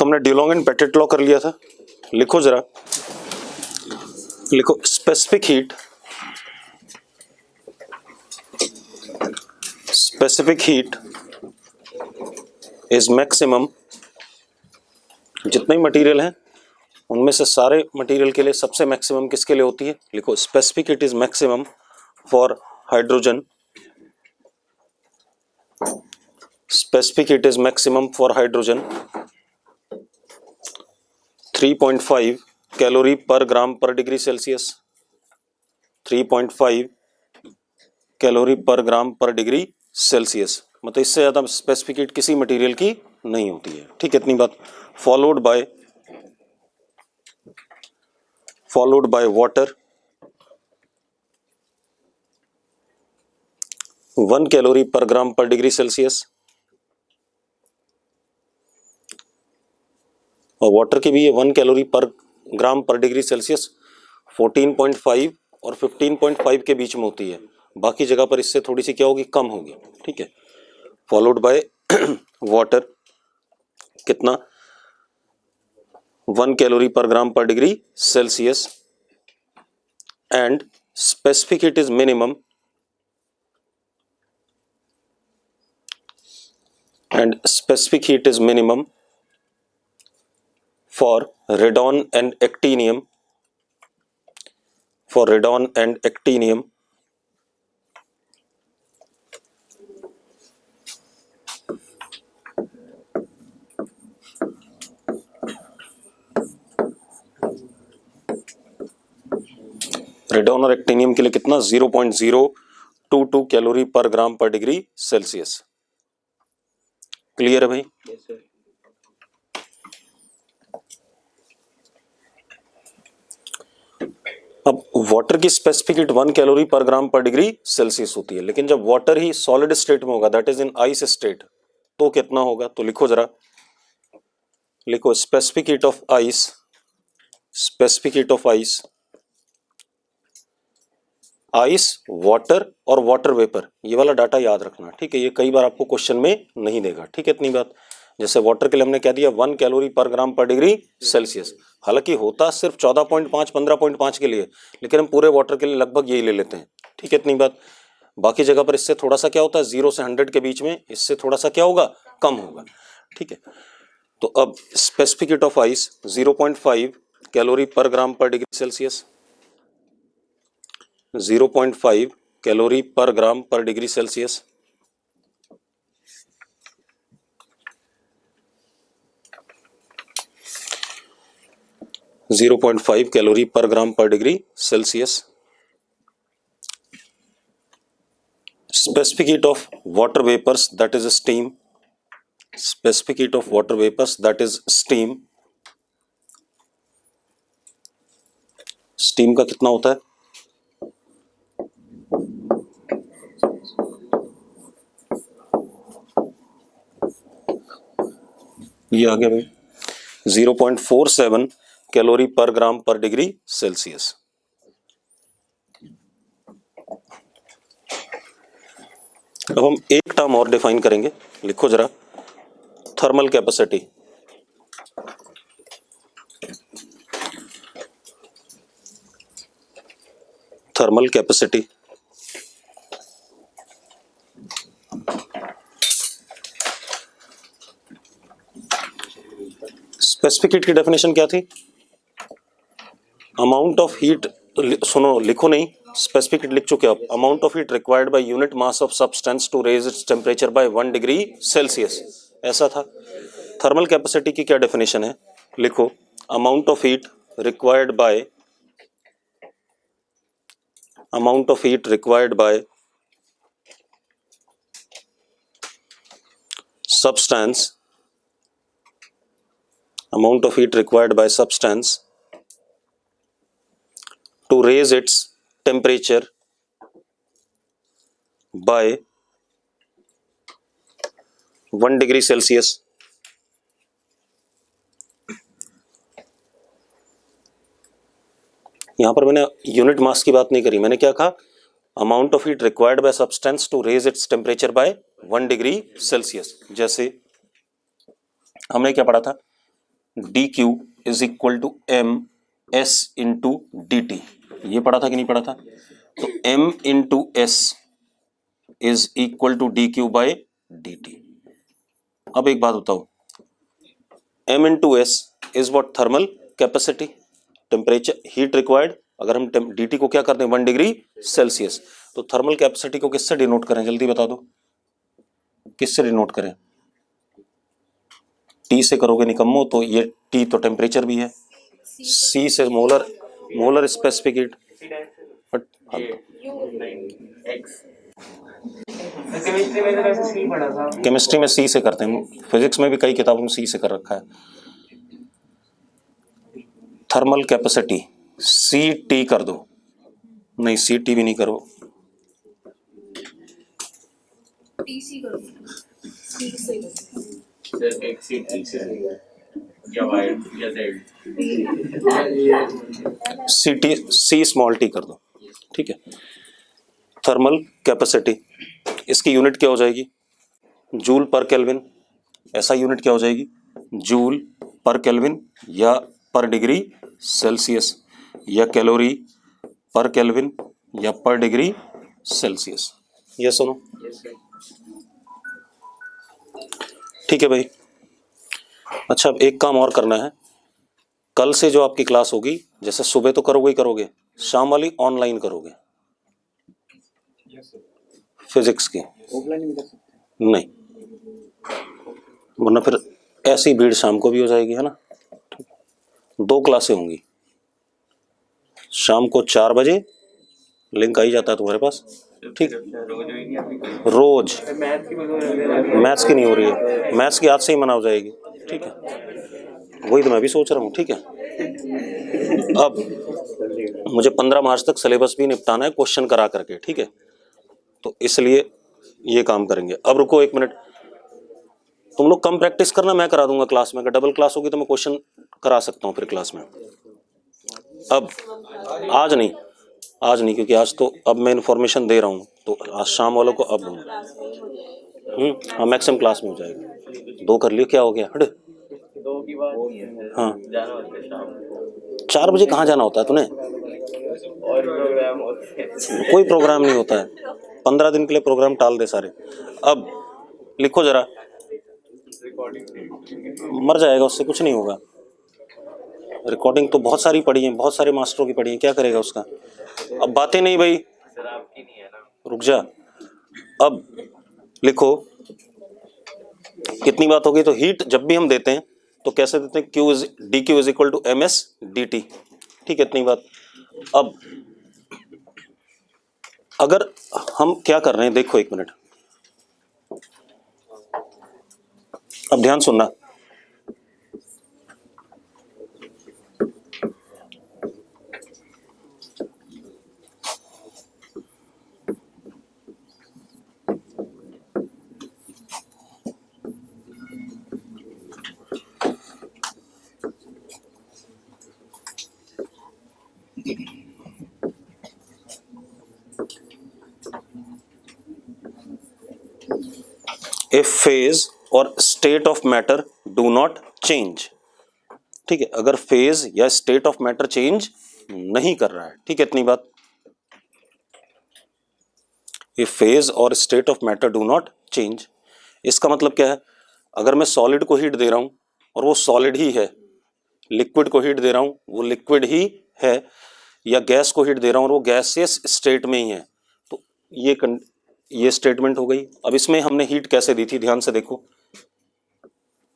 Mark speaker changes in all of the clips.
Speaker 1: हमने डिलॉन्ग and petit law कर लिया था। लिखो जरा, लिखो स्पेसिफिक हीट इज मैक्सिमम, जितने मटेरियल हैं उनमें से सारे मटेरियल के लिए सबसे मैक्सिमम किसके लिए होती है? लिखो specific heat is maximum for hydrogen, specific heat is maximum for hydrogen 3.5 calorie per gram per degree Celsius, 3.5 calorie per gram per degree Celsius, मतलब इससे ज़्यादा स्पेसिफिक हीट किसी मटेरियल की नहीं होती है। ठीक है, इतनी बात। Followed by water 1 calorie per gram per degree Celsius, और वाटर की भी ये 1 calorie per gram per degree Celsius 14.5 और 15.5 के बीच में होती है। बाकी जगह पर इससे थोड़ी सी क्या होगी, कम होगी। ठीक है, फॉलोड बाय वाटर कितना, 1 calorie per gram per degree Celsius, and specific heat is minimum, and specific heat is minimum for radon and actinium, radon और एक्टिनियम के लिए कितना, 0.022 calorie per gram per degree Celsius. Clear है भाई? अब water की specific heat 1 calorie per gram per degree Celsius होती है, लेकिन जब वाटर ही सॉलिड स्टेट में होगा, that is in ice state, तो कितना होगा? तो लिखो जरा, लिखो specific heat of ice, water और वाटर वेपर, ये वाला डाटा याद रखना। ठीक है, ये कई बार आपको क्वेश्चन में नहीं देगा। ठीक है, इतनी बात। जैसे वाटर के लिए हमने कह दिया 1 calorie per gram per degree Celsius, हालांकि होता सिर्फ 14.5 15.5 के लिए, लेकिन हम पूरे वाटर के लिए लगभग यही ले लेते हैं। ठीक है, इतनी बात। बाकी जगह पर इससे थोड़ा सा क्या होता है, 0 से 100 के बीच में इससे थोड़ा सा क्या होगा, कम होगा। ठीक है, तो अब specific heat of ice 0.5 calorie per gram per degree Celsius, 0.5 calorie per gram per degree Celsius, calorie per gram per degree Celsius. Specific heat of water vapours that is steam, specific heat of water vapours that is steam, steam का कितना होता है, ये आ गया भाई 0.47 calorie per gram per degree Celsius. अब हम एक टर्म और डिफाइन करेंगे, लिखो जरा, thermal capacity. Thermal capacity specific heat की डेफिनेशन क्या थी? अमाउंट ऑफ हीट, सुनो लिखो नहीं, स्पेसिफिक हीट लिख चुके आप, amount of heat required by unit mass of substance to raise its temperature by 1 degree Celsius, ऐसा था। थर्मल कैपेसिटी की क्या डेफिनेशन है? लिखो, amount of heat required by substance, amount of heat required by substance to raise its temperature by 1 degree Celsius. यहां पर मैंने unit mass की बात नहीं करी, मैंने क्या कहा, amount of heat required by substance to raise its temperature by 1 degree Celsius. जैसे हमने क्या पढ़ा था, d q is equal to m s into d t. ये पढ़ा था कि नहीं पढ़ा था? तो m into s is equal to d q by d t. अब एक बात बताओ, m into s is what? Thermal capacity, temperature, heat required. अगर हम dt को क्या करते हैं 1 डिग्री सेल्सियस, तो थर्मल कैपेसिटी को किससे डिनोट करें? जल्दी बता दो, किससे डिनोट करें? T से करोगे निकम्मो, तो ये T तो टेम्परेचर भी है, C से मोलर स्पेसिफिक हीट। केमिस्ट्री में C से करते हैं, फिजिक्स में भी कई किताबों में C से कर रखा है। थर्मल कैपेसिटी CT कर दो, नहीं CT भी नहीं करो,
Speaker 2: TC करो, C से
Speaker 1: CT C स्मॉल t कर दो, ठीक है। थर्मल कैपेसिटी, इसकी यूनिट क्या हो जाएगी? जूल पर केल्विन। ऐसा यूनिट क्या हो जाएगी? जूल पर केल्विन या पर डिग्री सेल्सियस, या कैलोरी पर केल्विन या पर डिग्री सेल्सियस। ये सुनो, ठीक है भाई। अच्छा, अब एक काम और करना है। कल से जो आपकी क्लास होगी, जैसे सुबह तो करोगे ही करोगे, शाम वाली ऑनलाइन करोगे फिजिक्स की, नहीं, वरना फिर ऐसी भीड़ शाम को भी हो जाएगी, है ना। 2 क्लासें होंगी, शाम को 4 बजे लिंक आ ही जाता है तुम्हारे पास, ठीक। रोज मैथ्स की नहीं हो रही है, मैथ्स की आज से ही मना हो जाएगी, ठीक है। वही तो मैं भी सोच रहा हूँ, ठीक है। अब मुझे 15 मार्च तक सिलेबस भी निपटाना है क्वेश्चन करा करके, ठीक है। तो इसलिए ये काम करेंगे। अब रुको 1 मिनट, तुम लोग कम प्रैक्टिस करना, मैं करा दूंगा क्लास में। अगर डबल क्लास होगी तो मैं क्वेश्चन करा सकता हूँ फिर क्लास में। अब आज नहीं, क्योंकि आज तो अब मैं इन्फॉर्मेशन दे रहा हूँ, तो आज शाम वालों को अब हाँ मैक्सिमम क्लास में हो जाएगा। 2 कर लियो, क्या हो गया? हट,
Speaker 3: 2 की बात
Speaker 1: हाँ,
Speaker 3: जाना होता है शाम को।
Speaker 1: 4 बजे कहाँ जाना होता है तूने?
Speaker 3: और प्रोग्राम होते हैं।
Speaker 1: कोई प्रोग्राम नहीं होता है, 15 दिन के लिए प्रोग्राम टाल दे सारे। अब लिखो जरा, मर जाएगा, उससे कुछ नहीं होगा। रिकॉर्डिंग तो बहुत सारी पड़ी है, बहुत सारे मास्टरों की पड़ी है, क्या करेगा उसका? अब बातें नहीं भाई,
Speaker 3: सर आपकी नहीं है ना,
Speaker 1: रुक जा। अब लिखो, कितनी बात होगी? तो हीट जब भी हम देते हैं तो कैसे देते हैं? Q is d q is equal to m s D t, ठीक है, इतनी बात। अब अगर हम क्या कर रहे हैं, देखो 1 मिनट, अब ध्यान सुनना। If phase और state of matter do not change, ठीक है, अगर फेज या स्टेट ऑफ मैटर चेंज नहीं कर रहा है, ठीक है, इतनी बात। If phase और state of matter do not change, इसका मतलब क्या है? अगर मैं सॉलिड को हीट दे रहा हूं और वो सॉलिड ही है, लिक्विड को हीट दे रहा हूं वो लिक्विड ही है, या गैस को हीट दे रहा हूं और वो गैसियस स्टेट में ही है, तो ये स्टेटमेंट हो गई। अब इसमें हमने हीट कैसे दी थी, ध्यान से देखो,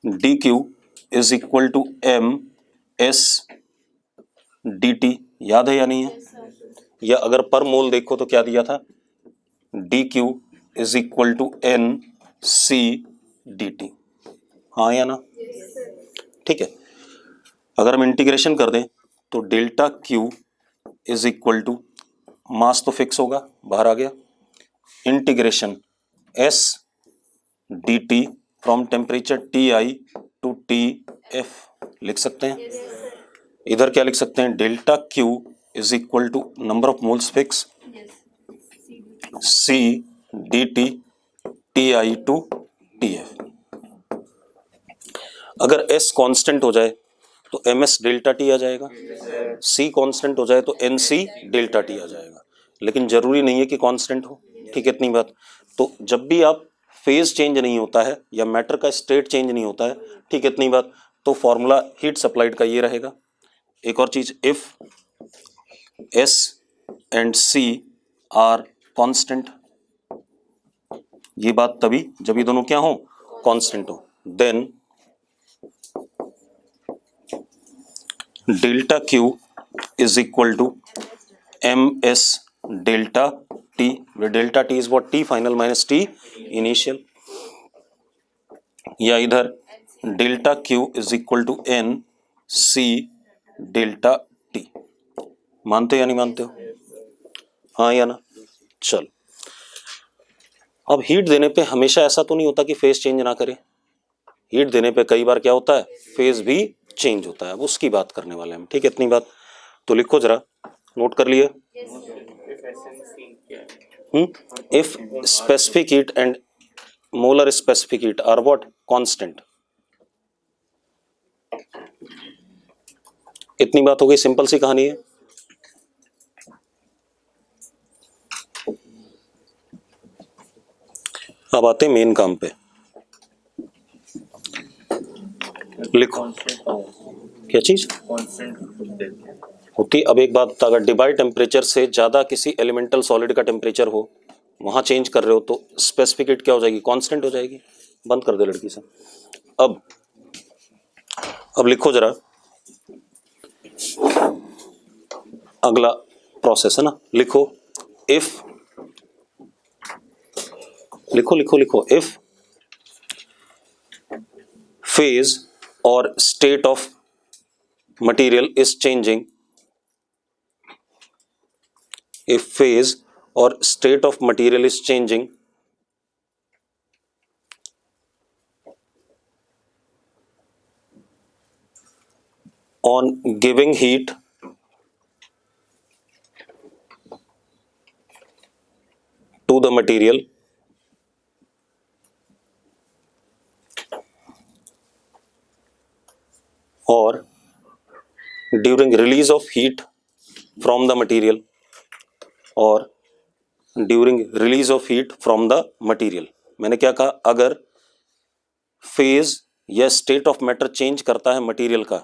Speaker 1: d q is equal to m s D t, याद है या नहीं है? या अगर पर मोल देखो तो क्या दिया था? D q is equal to n c D t, हाँ या ना? ठीक है। अगर हम इंटीग्रेशन कर दें तो delta Q is equal to, mass तो फिक्स होगा, बाहर आ गया, integration S D T from temperature T I to T F लिख सकते हैं। इधर क्या लिख सकते हैं? Delta Q is equal to number of moles fix C D T T I to T F. अगर एस कांस्टेंट हो जाए तो ms डेल्टा टी आ जाएगा, c कांस्टेंट हो जाए तो nc डेल्टा टी आ जाएगा, लेकिन जरूरी नहीं है कि कांस्टेंट हो, ठीक है इतनी बात। तो जब भी आप फेज चेंज नहीं होता है या मैटर का स्टेट चेंज नहीं होता है, ठीक है इतनी बात, तो फॉर्मूला हीट सप्लाइड का ये रहेगा। एक और चीज, if s and c are constant, ये बात तभी जब ये दोनों क्या हो, कांस्टेंट हो, then delta Q is equal to m s delta t, delta T is what, t final minus t initial, या इधर delta Q is equal to n c delta t. मानते हो या नहीं मानते हो, हाँ या ना। चल, अब हीट देने पे हमेशा ऐसा तो नहीं होता कि फेज चेंज ना करे, हीट देने पे कई बार क्या होता है, फेज भी चेंज होता है, अब उसकी बात करने वाले हैं हम, ठीक है इतनी बात। तो लिखो जरा, नोट कर लिए। If specific heat and molar specific heat are what, constant. इतनी बात हो गई, सिंपल सी कहानी है। अब आते हैं मेन काम पे, लिखो क्या चीज होती। अब एक बात, अगर डिबाई टेम्परेचर से ज्यादा किसी एलिमेंटल सॉलिड का टेम्परेचर हो, वहां चेंज कर रहे हो, तो स्पेसिफिक हीट क्या हो जाएगी, कांस्टेंट हो जाएगी। बंद कर दे लड़की से। अब लिखो जरा, अगला प्रोसेस है ना, लिखो इफ, लिखो लिखो लिखो, इफ फेज और state of material is changing, if phase or state of material is changing on giving heat to the material or during release of heat from the material or during release of heat from the material। मैंने क्या कहा, अगर phase या state of matter change करता है material का,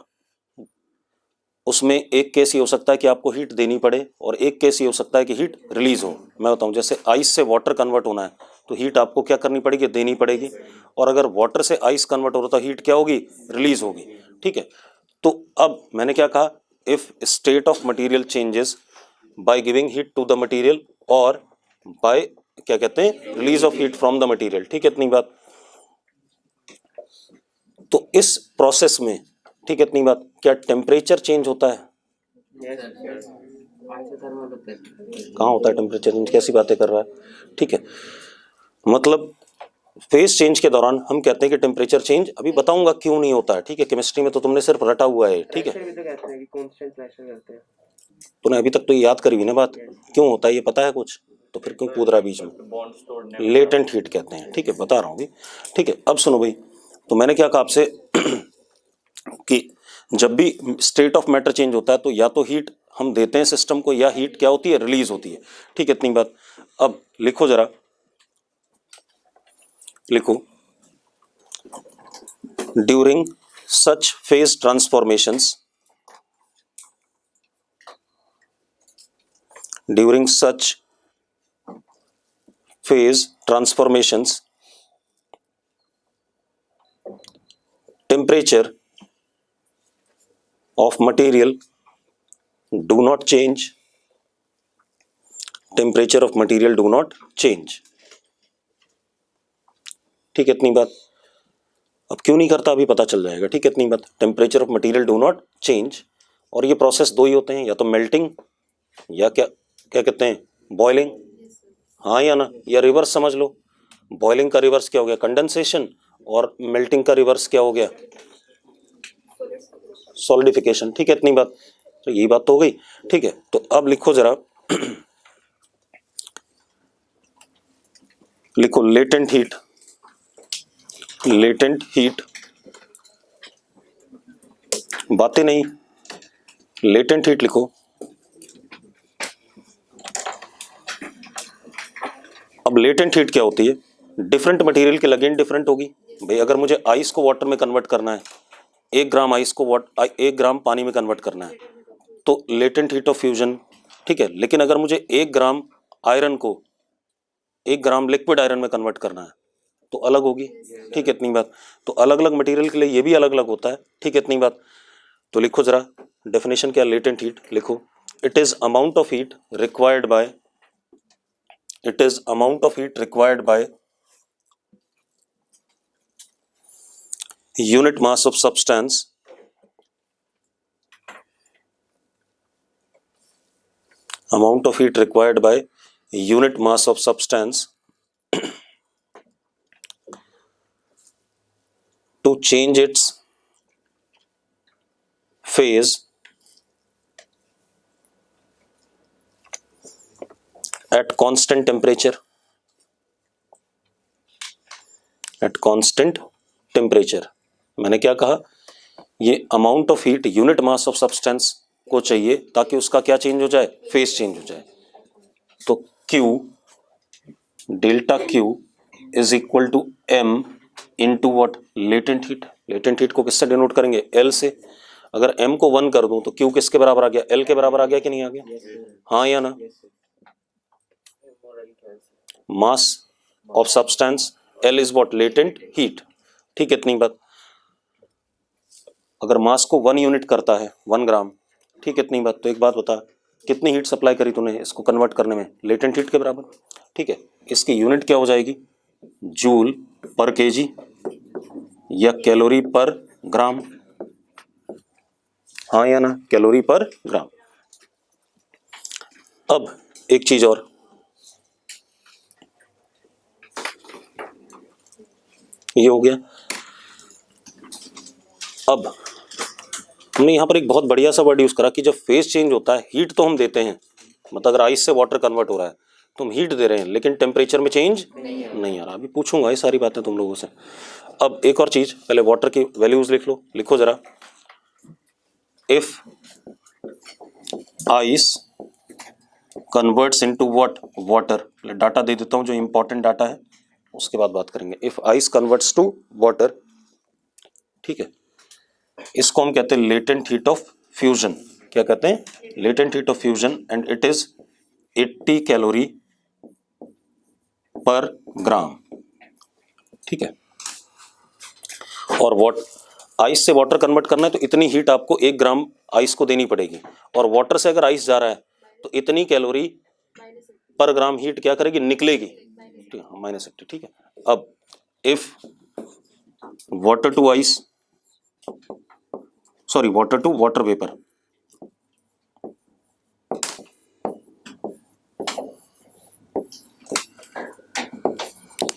Speaker 1: उसमें एक केस ये हो सकता है कि आपको हीट देनी पड़े और एक केस ये हो सकता है कि हीट रिलीज हो। मैं बताऊं, जैसे आइस से वाटर कन्वर्ट होना है तो हीट आपको क्या करनी पड़ेगी, देनी पड़ेगी, और अगर वाटर से आइस कन्वर्ट हो रहा तो हीट क्या होगी, रिलीज होगी, ठीक है। तो अब मैंने क्या कहा, if state of material changes by giving heat to the material और बाय क्या कहते हैं, release of heat from the material, ठीक है इतनी बात। तो इस प्रोसेस में, ठीक है इतनी बात, क्या टेम्परेचर चेंज होता है, कहाँ होता है टेम्परेचर चेंज, कैसी बातें कर रहा है, ठीक है। मतलब फेज चेंज के दौरान हम कहते हैं कि टेम्परेचर चेंज, अभी बताऊंगा क्यों नहीं होता है, ठीक है। केमिस्ट्री में तो तुमने सिर्फ रटा हुआ है, ठीक है, तूने अभी तक तो याद करी हुई ना बात, क्यों होता है ये पता है कुछ, तो फिर क्यों कूद रहा बीच में, लेटेंट हीट कहते हैं, ठीक है, बता रहा हूँ अभी, ठीक है। अब सुनो भाई, तो मैंने क्या कहा आपसे कि जब भी स्टेट ऑफ मैटर चेंज होता है तो या तो हीट हम देते हैं सिस्टम को, या हीट क्या होती है, रिलीज होती है, ठीक है इतनी बात। अब लिखो जरा, लिखो, during such phase transformations, during such phase transformations temperature of material do not change, temperature of material do not change, ठीक है इतनी बात। अब क्यों नहीं करता अभी पता चल जाएगा, ठीक है इतनी बात। Temperature of material do not change, और ये प्रोसेस दो ही होते हैं, या तो मेल्टिंग या क्या क्या कहते हैं, बॉइलिंग, हाँ या ना, या रिवर्स समझ लो, बॉइलिंग का रिवर्स क्या हो गया, कंडेंसेशन, और मेल्टिंग का रिवर्स क्या हो गया, सॉलिडिफिकेशन, ठीक है इतनी बात। तो यही बात तो हो गई, ठीक है। तो अब लिखो जरा, लिखो लेटेंट हीट, लेटेंट हीट बातें नहीं, लेटेंट हीट लिखो। अब लेटेंट हीट क्या होती है? डिफरेंट मटेरियल की लगेन डिफरेंट होगी भाई। अगर मुझे आइस को वाटर में कन्वर्ट करना है, 1 ग्राम आइस को 1 ग्राम पानी में कन्वर्ट करना है, तो लेटेंट हीट ऑफ फ्यूजन, ठीक है। लेकिन अगर मुझे 1 ग्राम आयरन को 1 ग्राम लिक्विड आयरन में कन्वर्ट करना है तो अलग होगी, ठीक है। इतनी बात। तो अलग अलग मटेरियल के लिए ये भी अलग अलग होता है, ठीक है। इतनी बात। तो लिखो जरा डेफिनेशन क्या, लेटेंट हीट लिखो। It is amount of heat required bye, it is amount of heat required by unit mass of substance amount of heat required by unit mass of substance to change its phase at constant temperature, at constant temperature। मैंने क्या कहा, ये amount of heat unit mass of substance को चाहिए ताकि उसका क्या change हो जाए, फेज चेंज हो जाए। तो Q delta Q is equal to M into what, latent heat. Latent heat को किससे डिनोट करेंगे, L से। अगर M को 1 कर दूं तो Q किसके बराबर आ गया, L के बराबर आ गया कि नहीं आ गया, हाँ या ना। मास of substance, L is what, latent heat, ठीक है। इतनी बात। अगर मास को 1 यूनिट करता है 1 ग्राम, ठीक है। इतनी बात। तो एक बात बता, कितनी हीट सप्लाई करी तूने इसको कन्वर्ट करने में, लेटेंट हीट के बराबर, ठीक है। इसकी यूनिट क्या हो जाएगी, जूल पर केजी या कैलोरी पर ग्राम, हाँ या ना, कैलोरी पर ग्राम। अब एक चीज और, ये हो गया। अब हमने यहां पर एक बहुत बढ़िया सा वर्ड यूज करा कि जब फेज चेंज होता है, हीट तो हम देते हैं, मतलब अगर आइस से वाटर कन्वर्ट हो रहा है तो हम हीट दे रहे हैं, लेकिन टेम्परेचर में चेंज नहीं आ रहा। अभी पूछूंगा ये सारी बातें तुम लोगों से। अब एक और चीज, पहले वाटर की वैल्यूज लिख लो। लिखो जरा, if ice converts into what, water. Data दे देता हूं जो इंपॉर्टेंट डाटा है, उसके बाद बात करेंगे। If ice converts to water, ठीक है, इसको हम कहते हैं लेटेंट हीट ऑफ फ्यूजन। क्या कहते हैं, latent heat of fusion, and it is 80 calorie per ग्राम, ठीक है। और वॉट, आइस से वाटर कन्वर्ट करना है तो इतनी हीट आपको 1 ग्राम आइस को देनी पड़ेगी, और वाटर से अगर आइस जा रहा है तो इतनी कैलोरी पर ग्राम हीट क्या करेगी, निकलेगी, -80, ठीक है। अब if water to ice, sorry water to water vapour,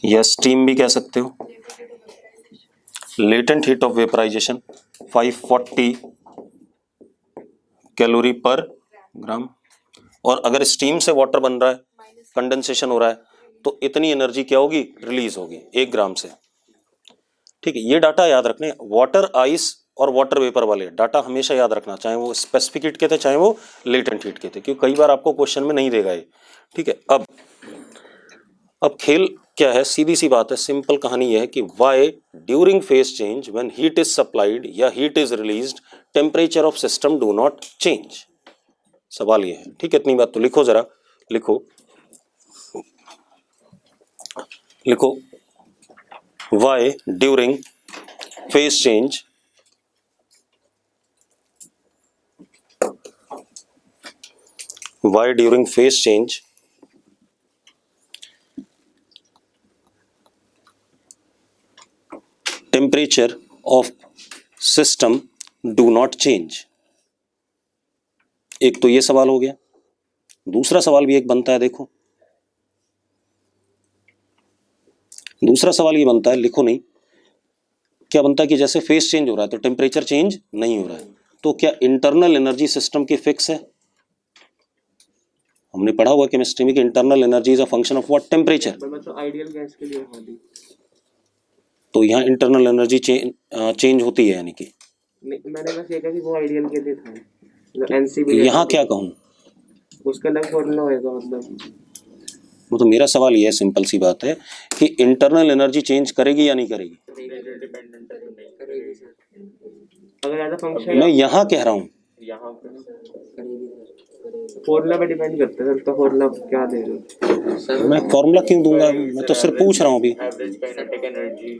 Speaker 1: या स्टीम भी कह सकते हो, latent heat of vaporization 540 calorie per gram. और अगर स्टीम से वाटर बन रहा है, कंडेंसेशन हो रहा है, तो इतनी एनर्जी क्या होगी, रिलीज होगी 1 ग्राम से, ठीक है। ये डाटा याद रखने, वाटर, आइस और वाटर वेपर वाले डाटा हमेशा याद रखना, चाहे वो स्पेसिफिक हीट के थे चाहे वो लेटेंट हीट के थे, क्योंकि कई बार आपको क्वेश्चन में नहीं देगा ये, ठीक है। अब खेल क्या है, सीधी सी बात है, सिंपल कहानी यह है कि why during phase change when heat is supplied या heat is released temperature of system do not change. सवाल ये है, ठीक है। इतनी बात। तो लिखो जरा, लिखो why during phase change why during phase change temperature of system do not change। एक तो ये सवाल हो गया। दूसरा सवाल भी एक बनता है, देखो दूसरा सवाल ये बनता है, लिखो नहीं, क्या बनता है कि जैसे फेज चेंज हो रहा है तो टेम्परेचर चेंज नहीं हो रहा है, तो क्या इंटरनल एनर्जी सिस्टम की फिक्स है? हमने पढ़ा हुआ केमिस्ट्री में कि internal energy is a function of what, temperature.
Speaker 3: मतलब आइडियल गैस के लिए होगी,
Speaker 1: तो यहाँ इंटरनल एनर्जी चेंज होती है, यानी कि
Speaker 4: मैंने बस ये कहा कि वो आइडियल के लिए था, मतलब एनसीबी
Speaker 1: यहाँ क्या कहूँ,
Speaker 4: उसका अलग फॉर्मूला होएगा, मतलब
Speaker 1: वो तो मेरा सवाल ये है, सिंपल सी बात है कि इंटरनल एनर्जी चेंज करेगी या नहीं करेगी।
Speaker 3: डिपेंडेंट है तो नहीं
Speaker 4: करेगी सर। अगर ऐसा फंक्शन
Speaker 1: मैं यहाँ कह रहा हूँ,
Speaker 3: यहाँ पे
Speaker 4: फॉर्मूला पे डिपेंड करता है सर, तो फॉर्मूला क्या दे रहे हो?
Speaker 1: मैं फॉर्मूला क्यों दूंगा, मैं तो सिर्फ पूछ रहा हूँ अभी।
Speaker 3: एवरेज काइनेटिक एनर्जी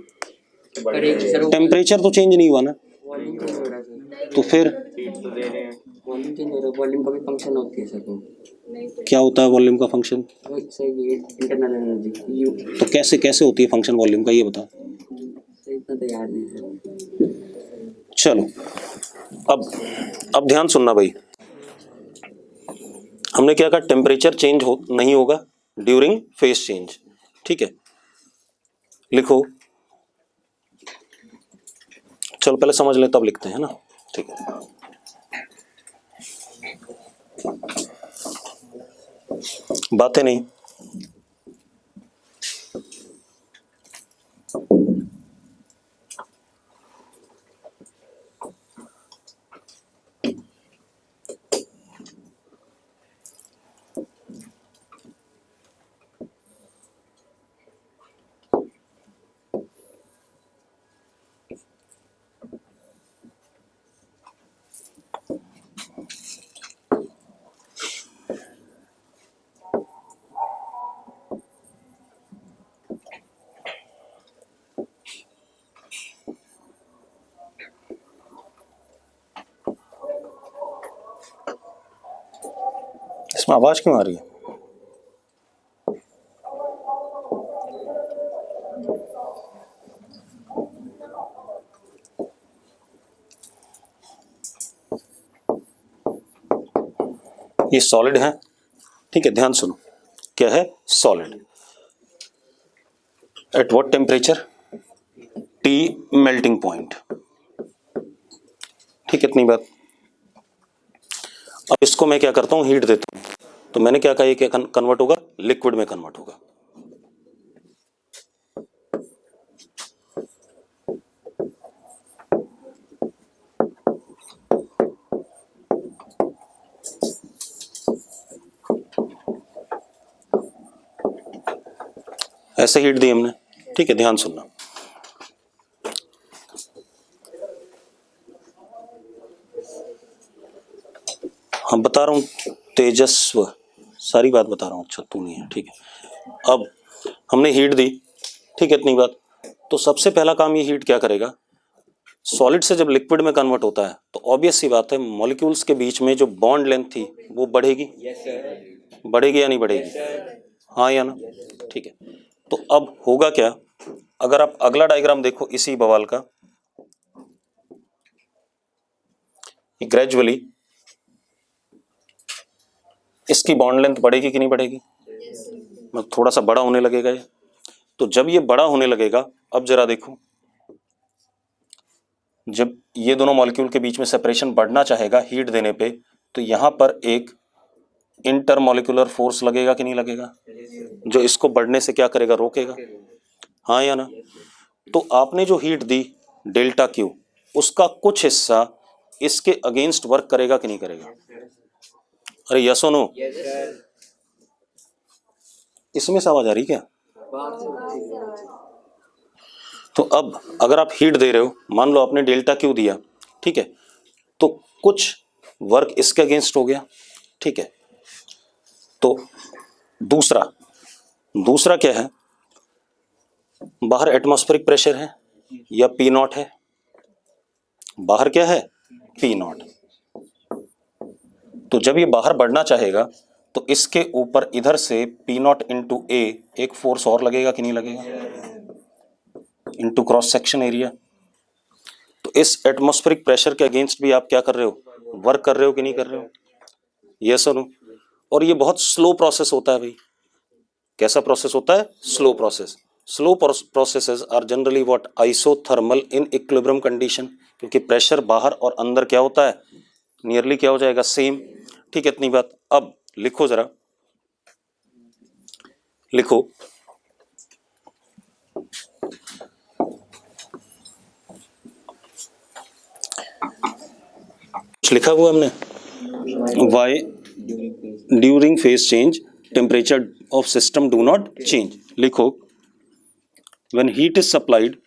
Speaker 4: करेगी सर,
Speaker 1: टेम्परेचर तो चेंज नहीं हुआ ना,
Speaker 4: वॉल्यूम चेंज हो रहा है सर,
Speaker 1: तो फिर
Speaker 3: हीट तो दे रहे हैं।
Speaker 4: वॉल्यूम चेंज हो रहा है, वॉल्यूम का भी फंक्शन होती है सर वो।
Speaker 1: क्या होता है वॉल्यूम का फंक्शन,
Speaker 4: वो सर ये इंटरनल एनर्जी यू,
Speaker 1: तो कैसे कैसे होती है फंक्शन वॉल्यूम का, ये बता।
Speaker 4: सर इतना तो याद नहीं सर।
Speaker 1: चलो अब ध्यान सुनना भाई, हमने क्या कहा, टेम्परेचर चेंज हो नहीं होगा ड्यूरिंग फेज चेंज, ठीक है। लिखो, चलो पहले समझ लें तब लिखते हैं ना, ठीक है। बातें नहीं, इसमें आवाज क्यों आ रही है। ये सॉलिड है, ठीक है, ध्यान सुनो, क्या है solid, at what temperature, T melting point, ठीक है, इतनी बात। अब इसको मैं क्या करता हूं, हीट देता हूं, तो मैंने क्या कहा, ये क्या कन्वर्ट होगा, लिक्विड में कन्वर्ट होगा। ऐसे हीट दी हमने, ठीक है, ध्यान सुनना। हम बता रहा हूं तेजस्व, सारी बात बता रहा हूं, अच्छा तू नहीं है, ठीक है। अब हमने हीट दी, ठीक है, इतनी बात। तो सबसे पहला काम ये हीट क्या करेगा, सॉलिड से जब लिक्विड में कन्वर्ट होता है तो ऑब्वियस सी बात है, मॉलिक्यूल्स के बीच में जो बॉन्ड लेंथ थी वो बढ़ेगी, बढ़ेगी या नहीं बढ़ेगी, हाँ या ना, ठीक है। तो अब होगा क्या, अगर आप अगला डायग्राम देखो इसी बवाल का, ग्रेजुअली इसकी बॉन्ड लेंथ बढ़ेगी कि नहीं बढ़ेगी, मतलब थोड़ा सा बड़ा होने लगेगा ये। तो जब ये बड़ा होने लगेगा, अब जरा देखो, जब ये दोनों मॉलिक्यूल के बीच में सेपरेशन बढ़ना चाहेगा हीट देने पे, तो यहां पर एक इंटरमॉलिक्यूलर फोर्स लगेगा कि नहीं लगेगा, जो इसको बढ़ने से क्या करेगा, रोकेगा, हाँ या ना। तो आपने जो हीट दी डेल्टा क्यू, उसका कुछ हिस्सा इसके अगेंस्ट वर्क करेगा कि नहीं करेगा, अरे यस और नो, इसमें से आवाज आ रही क्या। तो अब अगर आप हीट दे रहे हो, मान लो आपने डेल्टा क्यू दिया, ठीक है, तो कुछ वर्क इसके अगेंस्ट हो गया, ठीक है। तो दूसरा क्या है, बाहर एटमॉस्फेरिक प्रेशर है या पी नॉट है, बाहर क्या है, पी नॉट। तो जब ये बाहर बढ़ना चाहेगा तो इसके ऊपर इधर से पी नॉट इंटू ए एक फोर्स और लगेगा कि नहीं लगेगा, इंटू क्रॉस सेक्शन एरिया। तो इस एटमॉस्फेरिक प्रेशर के अगेंस्ट भी आप क्या कर रहे हो, वर्क कर रहे हो कि नहीं कर रहे हो, यस और नो। और ये बहुत स्लो प्रोसेस होता है भाई, कैसा प्रोसेस होता है, slow process. Slow processes are generally what, isothermal in equilibrium condition, क्योंकि प्रेशर बाहर और अंदर क्या होता है, नियरली क्या हो जाएगा, सेम, ठीक है, इतनी बात। अब लिखो जरा, लिखो, कुछ लिखा हुआ हमने? Why during phase change temperature of system do not change. लिखो when heat is supplied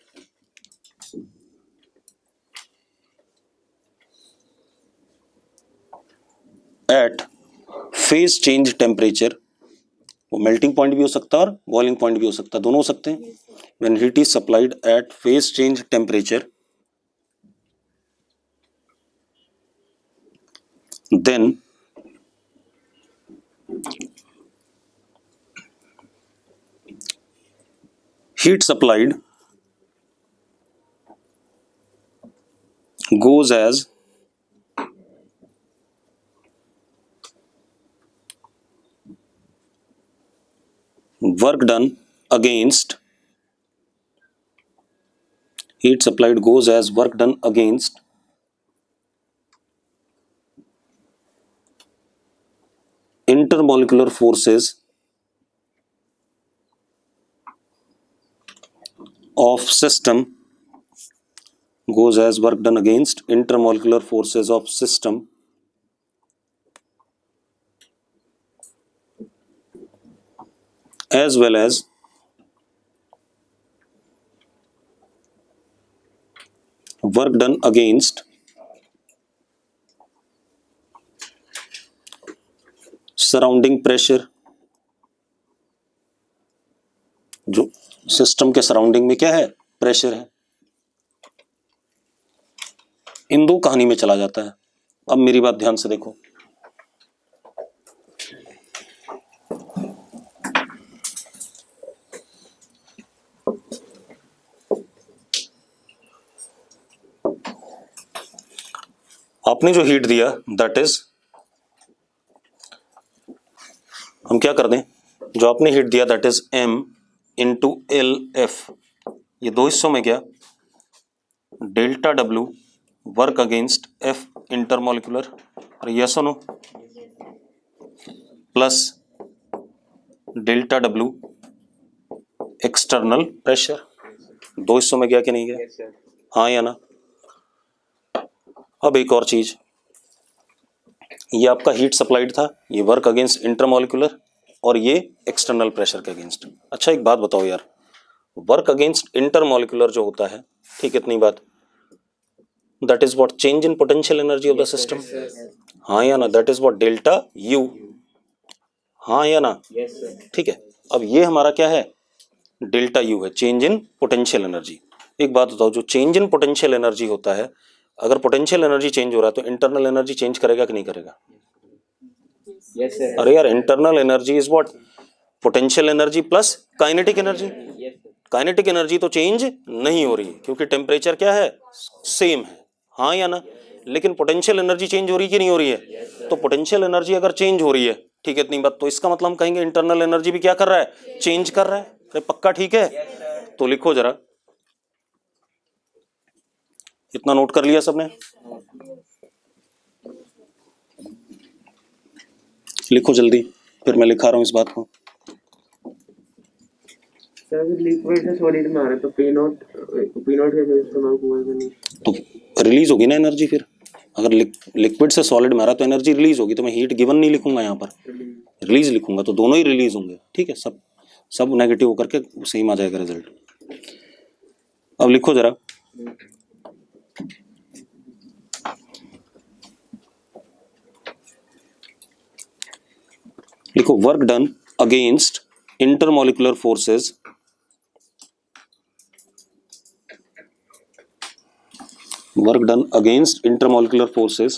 Speaker 1: at phase change temperature, वो मेल्टिंग पॉइंट भी हो सकता है और बॉइलिंग पॉइंट भी हो सकता है, दोनों हो सकते हैं. When heat is supplied at phase change temperature then heat supplied goes as work done against heat supplied goes as work done against intermolecular forces of system goes as work done against intermolecular forces of system as well as work done against surrounding pressure. जो system के surrounding में क्या है? Pressure है. इन दो कहानी में चला जाता है. अब मेरी बात ध्यान से देखो. आपने जो हीट दिया दैट इज, हम क्या कर दें, जो आपने हीट दिया that is m into l f. ये दो हिस्सों में गया. Delta W work against F intermolecular और यस और no, plus delta W external pressure. दो हिस्सों में गया कि नहीं गया?
Speaker 3: Yes, sir.
Speaker 1: हाँ या ना? अब एक और चीज, ये आपका हीट सप्लाइड था, ये वर्क अगेंस्ट इंटरमोलिकुलर और ये एक्सटर्नल प्रेशर के अगेंस्ट. अच्छा एक बात बताओ यार, वर्क अगेंस्ट इंटरमोलिकुलर जो होता है, ठीक, इतनी बात, that is what? Change in potential energy of the system. हाँ या ना? That is what? Delta U. हाँ या ना?
Speaker 3: Yes, sir.
Speaker 1: ठीक है. अब ये हमारा क्या है? डेल्टा यू है, चेंज इन पोटेंशियल एनर्जी. एक बात बताओ, जो चेंज इन पोटेंशियल एनर्जी होता है, अगर पोटेंशियल एनर्जी चेंज हो रहा है तो इंटरनल एनर्जी चेंज करेगा कि नहीं करेगा?
Speaker 3: Yes, sir.
Speaker 1: अरे यार, internal energy is what? Potential energy plus kinetic energy.
Speaker 3: Yes, sir.
Speaker 1: Kinetic energy तो चेंज नहीं हो रही है क्योंकि टेम्परेचर क्या है? सेम है. हाँ या ना? लेकिन पोटेंशियल एनर्जी चेंज हो रही है कि नहीं हो रही है? तो पोटेंशियल एनर्जी अगर चेंज हो रही है, ठीक है, इतनी बात, तो इसका मतलब हम कहेंगे इंटरनल एनर्जी भी क्या कर रहा है? चेंज कर रहा है. अरे पक्का ठीक है? तो लिखो जरा, इतना नोट कर लिया सबने? लिखो जल्दी, फिर मैं लिखा रहा हूं इस बात को.
Speaker 3: सर लिक्विड से सॉलिड में आ रहा है तो पी नॉट का जो इस्तेमाल हुआ है नहीं,
Speaker 1: तो रिलीज होगी ना एनर्जी. फिर अगर लिक्विड से सॉलिड में आ रहा तो एनर्जी रिलीज होगी, तो मैं हीट गिवन नहीं लिखूंगा यहाँ पर, रिलीज लिखूंगा, तो दोनों ही रिलीज होंगे. ठीक है, सब नेगेटिव होकर के सेम आ जाएगा रिजल्ट. अब लिखो जरा, लिखो work done against intermolecular forces work done against intermolecular forces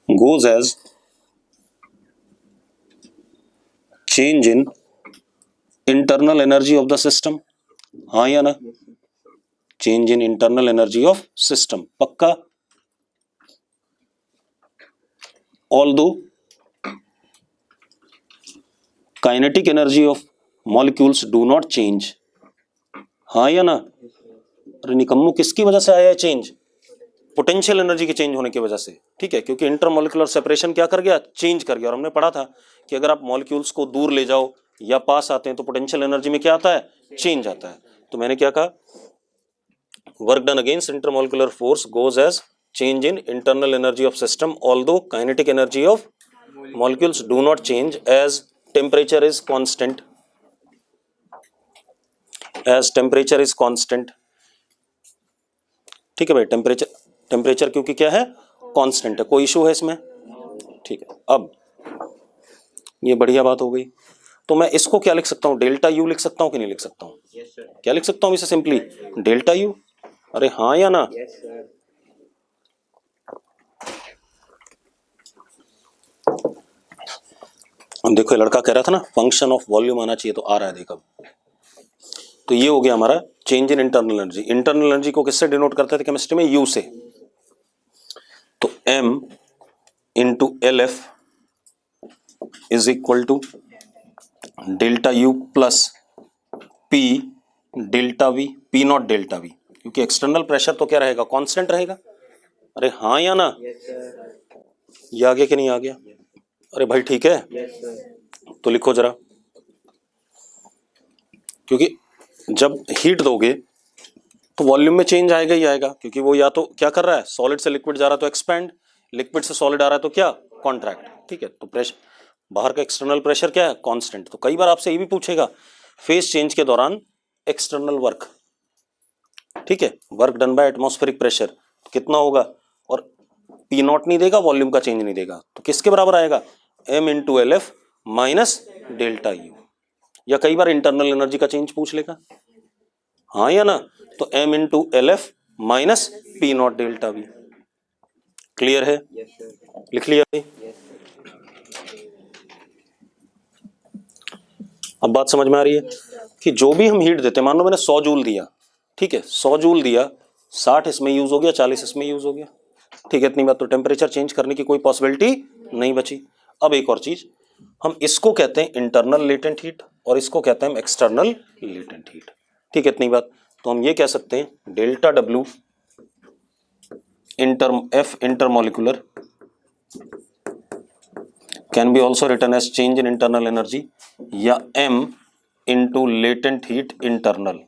Speaker 1: goes as change in internal energy of the system. हाँ या ना? Change in internal energy of system. पक्का? Although kinetic energy of molecules do not change. हाँ या ना? अरे निकम्मो, किसकी वजह से आया है चेंज? पोटेंशियल एनर्जी के चेंज होने की वजह से. ठीक है, क्योंकि इंटरमोलिकुलर सेपरेशन क्या कर गया? चेंज कर गया. और हमने पढ़ा था कि अगर आप मॉलिक्यूल्स को दूर ले जाओ या पास आते हैं तो पोटेंशियल एनर्जी में क्या आता है? चेंज आता है। तो मैंने क्या कहा, work done against intermolecular force goes as change in internal energy of system although kinetic energy of molecules do not change as temperature is constant, as temperature is constant। ठीक है भाई, टेम्परेचर क्योंकि क्या है, कांस्टेंट है। कोई issue है इसमें? ठीक है, अब ये बढ़िया बात हो गई। तो मैं इसको क्या लिख सकता हूँ, डेल्टा यू लिख सकता हूँ कि नहीं लिख सकता हूँ? क्या लिख सकता हूँ इसे सिंपली, डेल्टा यू। अरे हाँ या ना? देखो लड़का कह रहा था ना फंक्शन ऑफ वॉल्यूम आना चाहिए, तो आ रहा है देखो। तो ये हो गया हमारा change in internal energy. Internal energy को किससे डिनोट करते थे केमिस्ट्री में? यू से। तो m into l f is equal to delta u plus p delta v, p not delta v, क्योंकि एक्सटर्नल प्रेशर तो क्या रहेगा, कांस्टेंट रहेगा। अरे हाँ या ना? ये आ गया कि नहीं आ गया? अरे भाई ठीक है, तो लिखो जरा, क्योंकि जब हीट दोगे तो वॉल्यूम में चेंज आएगा ही आएगा, क्योंकि वो या तो क्या कर रहा है, सॉलिड से लिक्विड जा रहा है तो एक्सपैंड, लिक्विड से सॉलिड आ रहा है तो क्या, कॉन्ट्रैक्ट। ठीक है, तो प्रेशर बाहर का एक्सटर्नल प्रेशर क्या है, कांस्टेंट। तो कई बार आपसे ये भी पूछेगा फेज चेंज के दौरान एक्सटर्नल वर्क, ठीक है, work done by atmospheric pressure कितना होगा, और पी नॉट नहीं देगा, वॉल्यूम का चेंज नहीं देगा, तो किसके बराबर आएगा, m into l F minus delta U. या कई बार इंटरनल एनर्जी का चेंज पूछ लेगा, हाँ या ना? तो m into l F minus P not delta we. Clear है? लिख लिया भाई? अब बात समझ में आ रही है कि जो भी हम हीट देते हैं, मान लो मैंने 100 जूल दिया, ठीक है, 100 जूल दिया, 60 इसमें यूज हो गया, 40 इसमें यूज हो गया, ठीक है, इतनी बात। तो टेम्परेचर चेंज करने की कोई पॉसिबिलिटी नहीं बची। अब एक और चीज, हम इसको कहते हैं इंटरनल लेटेंट हीट और इसको कहते हैं एक्सटर्नल लेटेंट हीट, ठीक है, इतनी बात। तो हम ये कह सकते हैं डेल्टा डब्ल्यू f intermolecular can be also written as change in internal energy, या m into latent heat internal.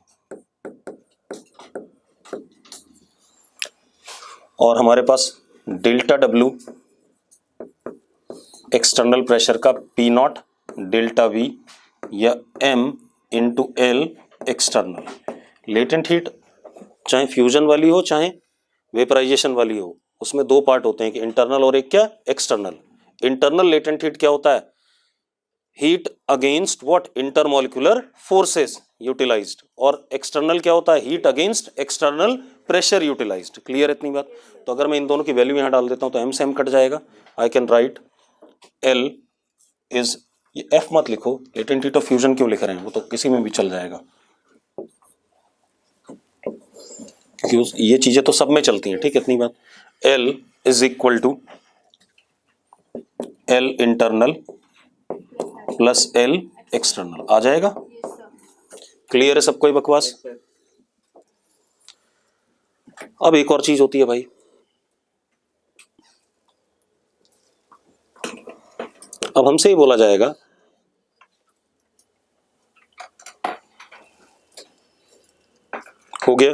Speaker 1: और हमारे पास डेल्टा डब्ल्यू एक्सटर्नल प्रेशर का पी नॉट डेल्टा वी, या m into l external. Latent heat चाहे फ्यूजन वाली हो चाहे वेपराइजेशन वाली हो, उसमें दो पार्ट होते हैं कि इंटरनल और एक क्या, एक्सटर्नल। इंटरनल लेटेंट हीट क्या होता है, heat against what, intermolecular forces utilized, और एक्सटर्नल क्या होता है, heat against external pressure utilized. Clear इतनी बात? तो अगर मैं इन दोनों की वैल्यू यहां डाल देता हूं तो m से m कट जाएगा। I can write L is, ये F मत लिखो, लेटेंट हीट ऑफ फ्यूजन क्यों लिख रहे हैं, वो तो किसी में भी चल जाएगा, ये चीजें तो सब में चलती हैं, ठीक है, इतनी बात। L is equal to L internal plus L external, आ जाएगा? क्लियर है सबको ये बकवास? अब एक और चीज होती है भाई, अब हमसे ही बोला जाएगा हो गया,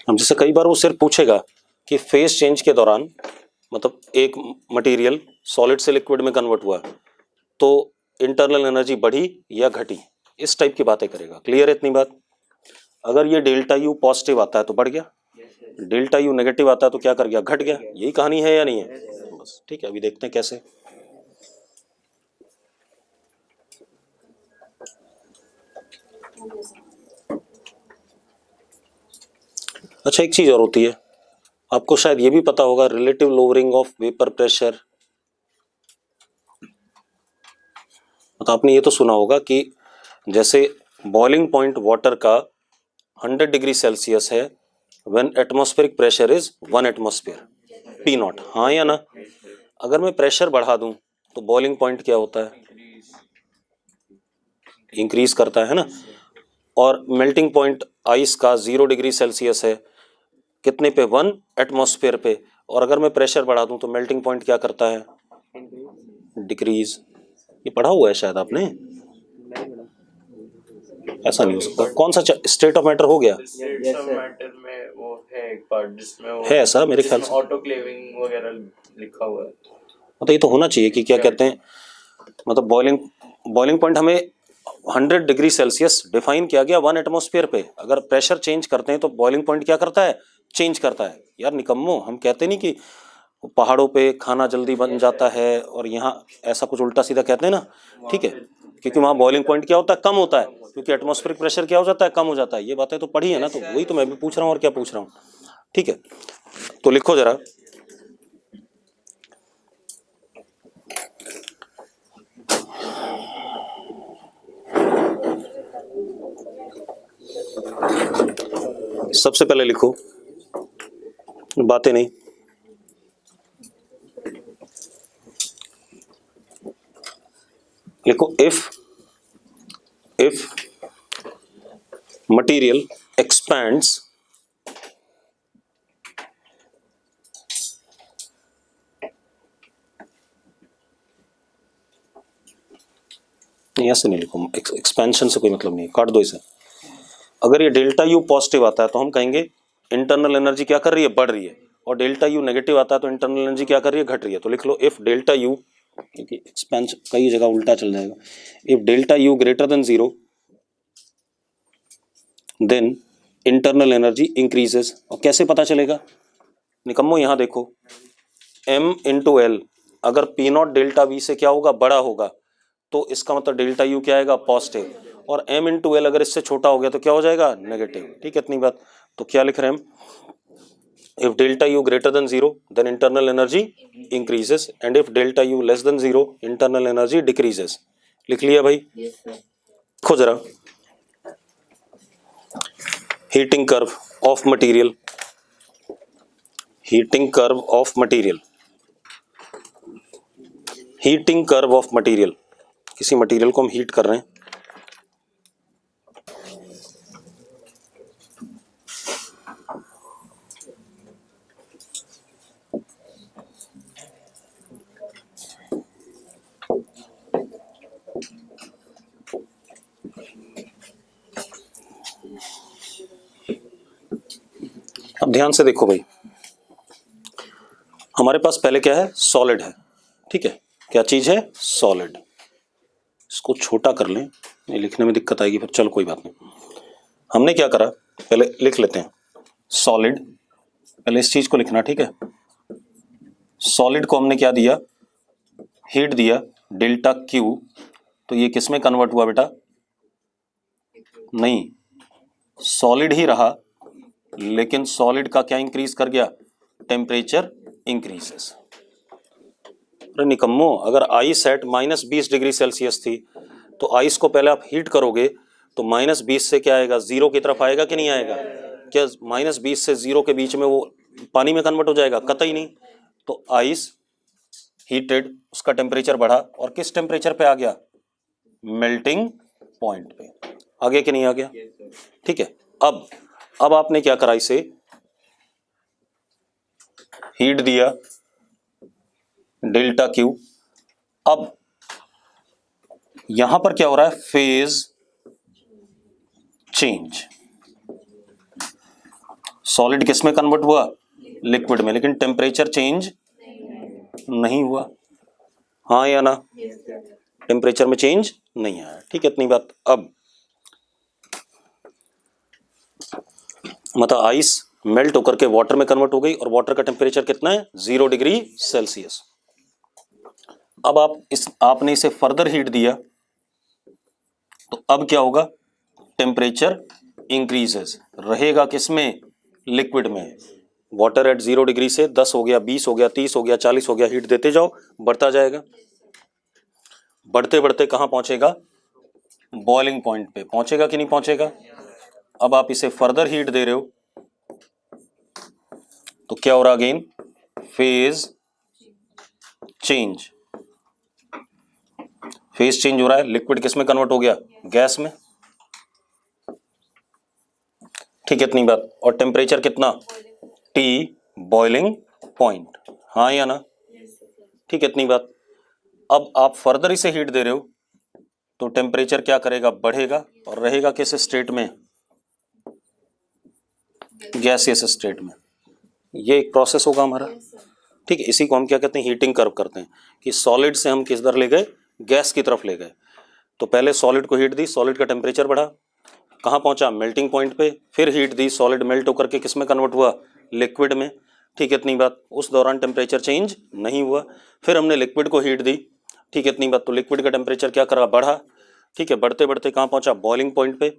Speaker 1: हम जैसे कई बार वो सिर्फ पूछेगा कि फेज चेंज के दौरान, मतलब एक मटेरियल सॉलिड से लिक्विड में कन्वर्ट हुआ तो इंटरनल एनर्जी बढ़ी या घटी, इस टाइप की बातें करेगा। क्लियर है इतनी बात? अगर ये डेल्टा यू पॉजिटिव आता है तो बढ़ गया, डेल्टा यू नेगेटिव आता है तो क्या कर गया, घट गया। यही कहानी है या नहीं है? बस ठीक है, अभी देखते हैं कैसे। अच्छा, एक चीज और होती है, आपको शायद ये भी पता होगा, relative lowering of vapour pressure. तो आपने ये तो सुना होगा कि जैसे बॉइलिंग पॉइंट वाटर का 100 डिग्री सेल्सियस है when atmospheric pressure is 1 atmosphere, P not, हाँ या ना? अगर मैं प्रेशर बढ़ा दूं तो बॉइलिंग पॉइंट क्या होता है, इंक्रीज करता है ना। और मेल्टिंग पॉइंट आइस का 0 डिग्री सेल्सियस है, कितने पे, 1 एटमॉस्फेयर पे, और अगर मैं प्रेशर बढ़ा दूं तो मेल्टिंग पॉइंट क्या करता है, डिक्रीज। ये पढ़ा हुआ है शायद आपने, ऐसा नहीं हो सकता। कौन सा स्टेट ऑफ मैटर हो गया,
Speaker 3: मैटर में वो है एक पार्ट जिसमें वो
Speaker 1: है ऐसा मेरे ख्याल से,
Speaker 3: ऑटोक्लेविंग वगैरह लिखा हुआ है।
Speaker 1: मतलब ये तो होना चाहिए कि क्या कहते हैं, मतलब बॉइलिंग पॉइंट हमें 100 डिग्री सेल्सियस डिफाइन किया गया 1 एटमॉस्फेयर पे। अगर प्रेशर चेंज करते हैं तो बॉइलिंग पॉइंट क्या करता है, चेंज करता है। यार निकम्मो, हम कहते नहीं कि पहाड़ों पे खाना जल्दी बन जाता है और यहाँ ऐसा कुछ उल्टा सीधा कहते हैं ना, ठीक है, क्योंकि वहाँ बॉइलिंग पॉइंट क्या होता है, कम होता है, क्योंकि एटमॉस्फेरिक प्रेशर क्या हो जाता है, कम हो जाता है। ये बातें तो पढ़ी है ना, तो वही तो मैं भी पूछ रहा हूँ, और क्या पूछ रहा हूँ, ठीक है। तो लिखो जरा, सबसे पहले लिखो, बातें नहीं, लिखो इफ मटेरियल एक्सपैंड्स नहीं, ऐसे नहीं लिखो, एक्सपेंशन से कोई मतलब नहीं, काट दो इसे। अगर ये डेल्टा यू पॉजिटिव आता है तो हम कहेंगे इंटरनल एनर्जी क्या कर रही है, बढ़ रही है, और डेल्टा यू नेगेटिव आता है तो इंटरनल एनर्जी क्या कर रही है, घट रही है। तो लिख लो इफ डेल्टा यू, क्योंकि एक्सपेंशन कई जगह उल्टा चल जाएगा, if delta u greater than 0 then internal energy increases. और कैसे पता चलेगा, निकम्मो यहां देखो, m इंटू एल, अगर पी नॉट डेल्टा वी से क्या होगा, बड़ा होगा, तो इसका मतलब डेल्टा यू क्या आएगा, पॉजिटिव, और m इंटू एल अगर इससे छोटा हो गया तो क्या हो जाएगा, नेगेटिव। ठीक है, इतनी बात। तो क्या लिख रहे हैं हम, if delta u greater than 0 then internal energy increases, and if delta u less than 0 internal energy decreases. लिख लिया भाई, देखो जरा, heating curve of material, heating curve of material, heating curve of material, किसी मटेरियल को हम heat कर रहे हैं, अब ध्यान से देखो भाई, हमारे पास पहले क्या है, सॉलिड है, ठीक है, क्या चीज है, सॉलिड। इसको छोटा कर लें, ये लिखने में दिक्कत आएगी फिर, चलो कोई बात नहीं। हमने क्या करा, पहले लिख लेते हैं सॉलिड, पहले इस चीज को लिखना, ठीक है। सॉलिड को हमने क्या दिया, हीट दिया डेल्टा क्यू, तो ये किस में कन्वर्ट हुआ बेटा, नहीं, सॉलिड ही रहा, लेकिन सॉलिड का क्या इंक्रीज कर गया, टेम्परेचर इंक्रीजेस। अरे निकम्मो, अगर आइस एट -20 डिग्री सेल्सियस थी तो आइस को पहले आप हीट करोगे तो -20 से क्या आएगा, 0 की तरफ आएगा कि नहीं आएगा, क्या -20 से 0 के बीच में वो पानी में कन्वर्ट हो जाएगा, कतई नहीं। तो आइस हीटेड, उसका टेम्परेचर बढ़ा, और किस टेम्परेचर पे आ गया, मेल्टिंग पॉइंट पे आ गया कि नहीं आ गया, ठीक है। अब आपने क्या करा, इसे हीट दिया डेल्टा क्यू। अब यहां पर क्या हो रहा है, फेज चेंज, सॉलिड किस में कन्वर्ट हुआ, लिक्विड में, लेकिन टेम्परेचर चेंज नहीं हुआ, हाँ या ना, टेम्परेचर में चेंज नहीं आया, ठीक है, इतनी बात। अब मतलब आइस मेल्ट होकर के वाटर में कन्वर्ट हो गई, और वाटर का टेम्परेचर कितना है, 0 डिग्री सेल्सियस। अब आपने इसे फर्दर हीट दिया, तो अब क्या होगा, टेम्परेचर इंक्रीजेस, रहेगा किसमें, लिक्विड में। वाटर एट 0 डिग्री से 10 हो गया, 20 हो गया, 30 हो गया, 40 हो गया, हीट देते जाओ, बढ़ता जाएगा, बढ़ते बढ़ते कहां पहुंचेगा, बॉइलिंग पॉइंट पे पहुंचेगा कि नहीं पहुंचेगा। अब आप इसे फर्दर हीट दे रहे हो तो क्या हो रहा, again phase change, phase change हो रहा है, लिक्विड किस में कन्वर्ट हो गया, गैस में, ठीक है, इतनी बात। और टेम्परेचर कितना, T बॉइलिंग पॉइंट, हाँ या ना, ठीक है, इतनी बात। अब आप फर्दर इसे हीट दे रहे हो तो टेम्परेचर क्या करेगा, बढ़ेगा और रहेगा किस स्टेट में, गैसियस स्टेट में। ये एक प्रोसेस होगा हमारा, ठीक है। इसी को हम क्या कहते हैं, हीटिंग कर्व करते हैं कि सॉलिड से हम किस तरफ ले गए, गैस की तरफ ले गए। तो पहले सॉलिड को हीट दी, सॉलिड का टेम्परेचर बढ़ा, कहाँ पहुंचा, मेल्टिंग पॉइंट पे, फिर हीट दी, सॉलिड मेल्ट होकर के किस में कन्वर्ट हुआ, लिक्विड में, ठीक है, इतनी बात। उस दौरान टेम्परेचर चेंज नहीं हुआ। फिर हमने लिक्विड को हीट दी, ठीक है, इतनी बात। तो लिक्विड का टेम्परेचर क्या करा, बढ़ा, ठीक है, बढ़ते बढ़ते कहाँ पहुंचा, बॉइलिंग पॉइंट पे,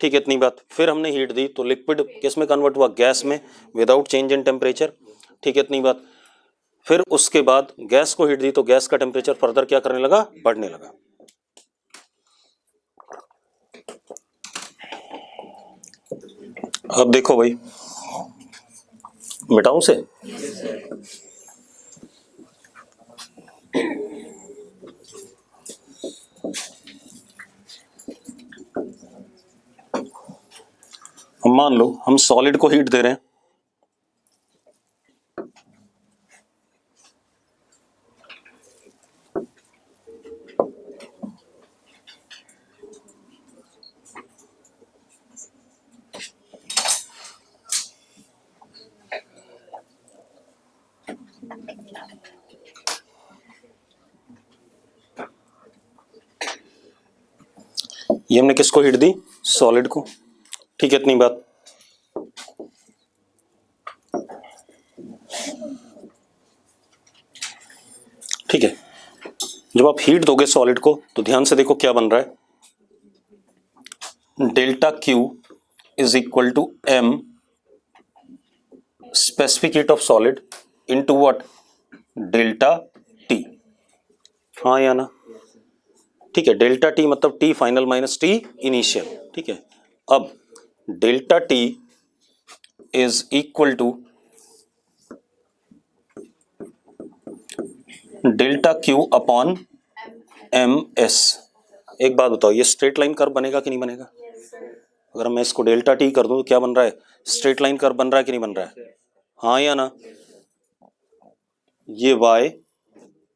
Speaker 1: ठीक है, इतनी बात। फिर हमने हीट दी तो लिक्विड किस में कन्वर्ट हुआ, गैस में, विदाउट चेंज इन टेम्परेचर, ठीक है, इतनी बात। फिर उसके बाद गैस को हीट दी तो गैस का टेम्परेचर फर्दर क्या करने लगा, बढ़ने लगा। अब देखो भाई, मिटाऊं से, हम मान लो हम सॉलिड को हीट दे रहे हैं, ये हमने किसको हीट दी, सॉलिड को, ठीक है, इतनी बात। ठीक है, जब आप हीट दोगे सॉलिड को तो ध्यान से देखो क्या बन रहा है, delta Q is equal to m specific heat of solid into what, delta t, हाँ या ना, ठीक है। डेल्टा टी मतलब t final minus t initial, ठीक है। अब delta T is equal to delta Q upon M s. एक बात बताओ, ये स्ट्रेट लाइन कर्व बनेगा कि नहीं बनेगा? अगर मैं इसको डेल्टा टी कर दूं तो क्या बन रहा है, स्ट्रेट लाइन कर्व बन रहा है कि नहीं बन रहा है, हाँ या ना। ये y,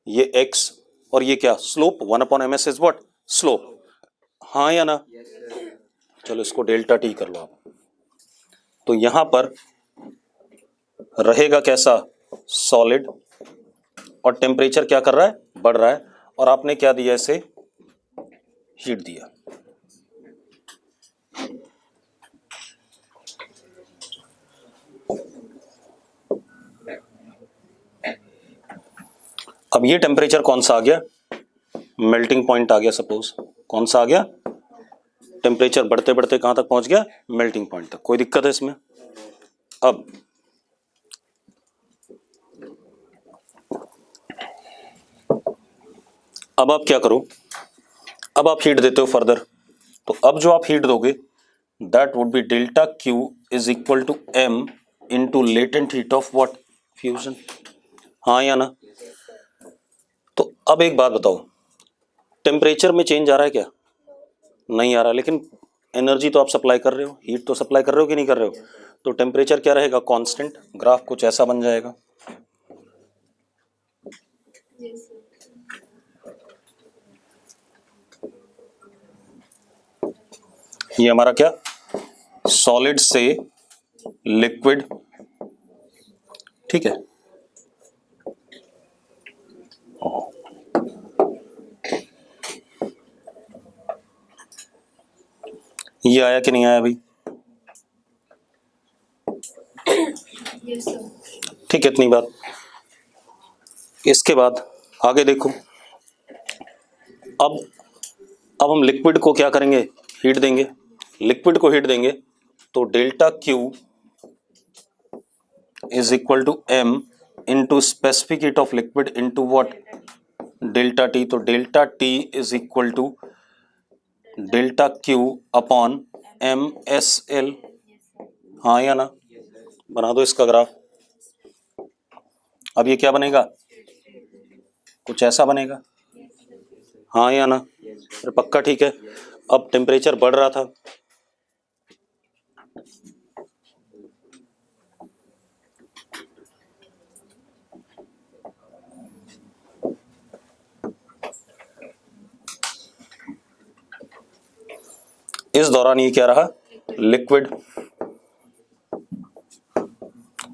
Speaker 1: ये x और ये क्या, slope, 1/ms is what, slope, हाँ या ना। चलो इसको डेल्टा टी कर लो आप, तो यहां पर रहेगा कैसा, सॉलिड, और टेम्परेचर क्या कर रहा है, बढ़ रहा है, और आपने क्या दिया, इसे हीट दिया। अब ये टेम्परेचर कौन सा आ गया, मेल्टिंग पॉइंट आ गया, सपोज कौन सा आ गया, टेम्परेचर बढ़ते बढ़ते कहां तक पहुंच गया, मेल्टिंग पॉइंट तक। कोई दिक्कत है इसमें? अब आप क्या करो, अब आप हीट देते हो फर्दर, तो अब जो आप हीट दोगे that would be delta Q is equal to m into latent heat of what, fusion, हाँ या ना। तो अब एक बात बताओ, टेम्परेचर में चेंज आ रहा है क्या, नहीं आ रहा, लेकिन एनर्जी तो आप सप्लाई कर रहे हो, हीट तो सप्लाई कर रहे हो कि नहीं कर रहे हो, तो टेम्परेचर क्या रहेगा, कांस्टेंट। ग्राफ कुछ ऐसा बन जाएगा, ये हमारा क्या, सॉलिड से लिक्विड, ठीक है। ये आया कि नहीं आया भाई, ठीक है, इतनी बात। इसके बाद आगे देखो, अब हम लिक्विड को क्या करेंगे, हीट देंगे। लिक्विड को हीट देंगे तो delta Q is equal to M into specific heat of liquid into what, delta T. तो delta T is equal to delta Q upon M S L, हाँ या ना। बना दो इसका ग्राफ। अब ये क्या बनेगा, कुछ ऐसा बनेगा, हाँ या ना, फिर पक्का, ठीक है। अब टेम्परेचर बढ़ रहा था, इस दौरान ये क्या रहा, लिक्विड,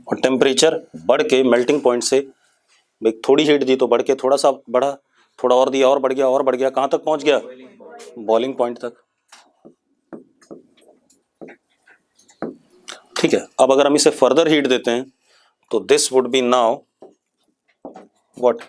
Speaker 1: और टेम्परेचर बढ़ के मेल्टिंग पॉइंट से भाई थोड़ी हीट दी तो बढ़ के थोड़ा सा बढ़ा, थोड़ा और दिया और बढ़ गया, और बढ़ गया, कहां तक पहुंच गया, बॉइलिंग पॉइंट तक। ठीक है, अब अगर हम इसे फर्दर हीट देते हैं तो this would be now what,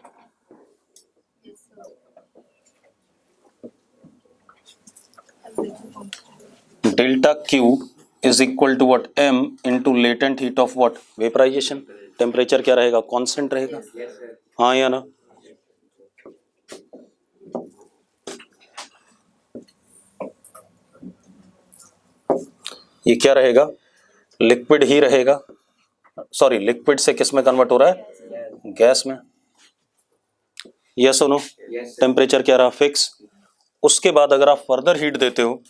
Speaker 1: delta Q is equal to what, m into latent heat of what, vaporisation. Temperature क्या रहेगा, कांस्टेंट रहेगा, हाँ या ना। ये क्या रहेगा, लिक्विड ही रहेगा, सॉरी लिक्विड से किस में कन्वर्ट हो रहा है, गैस में। यस और नो, टेम्परेचर क्या रहा, फिक्स। उसके बाद अगर आप फर्दर हीट देते हो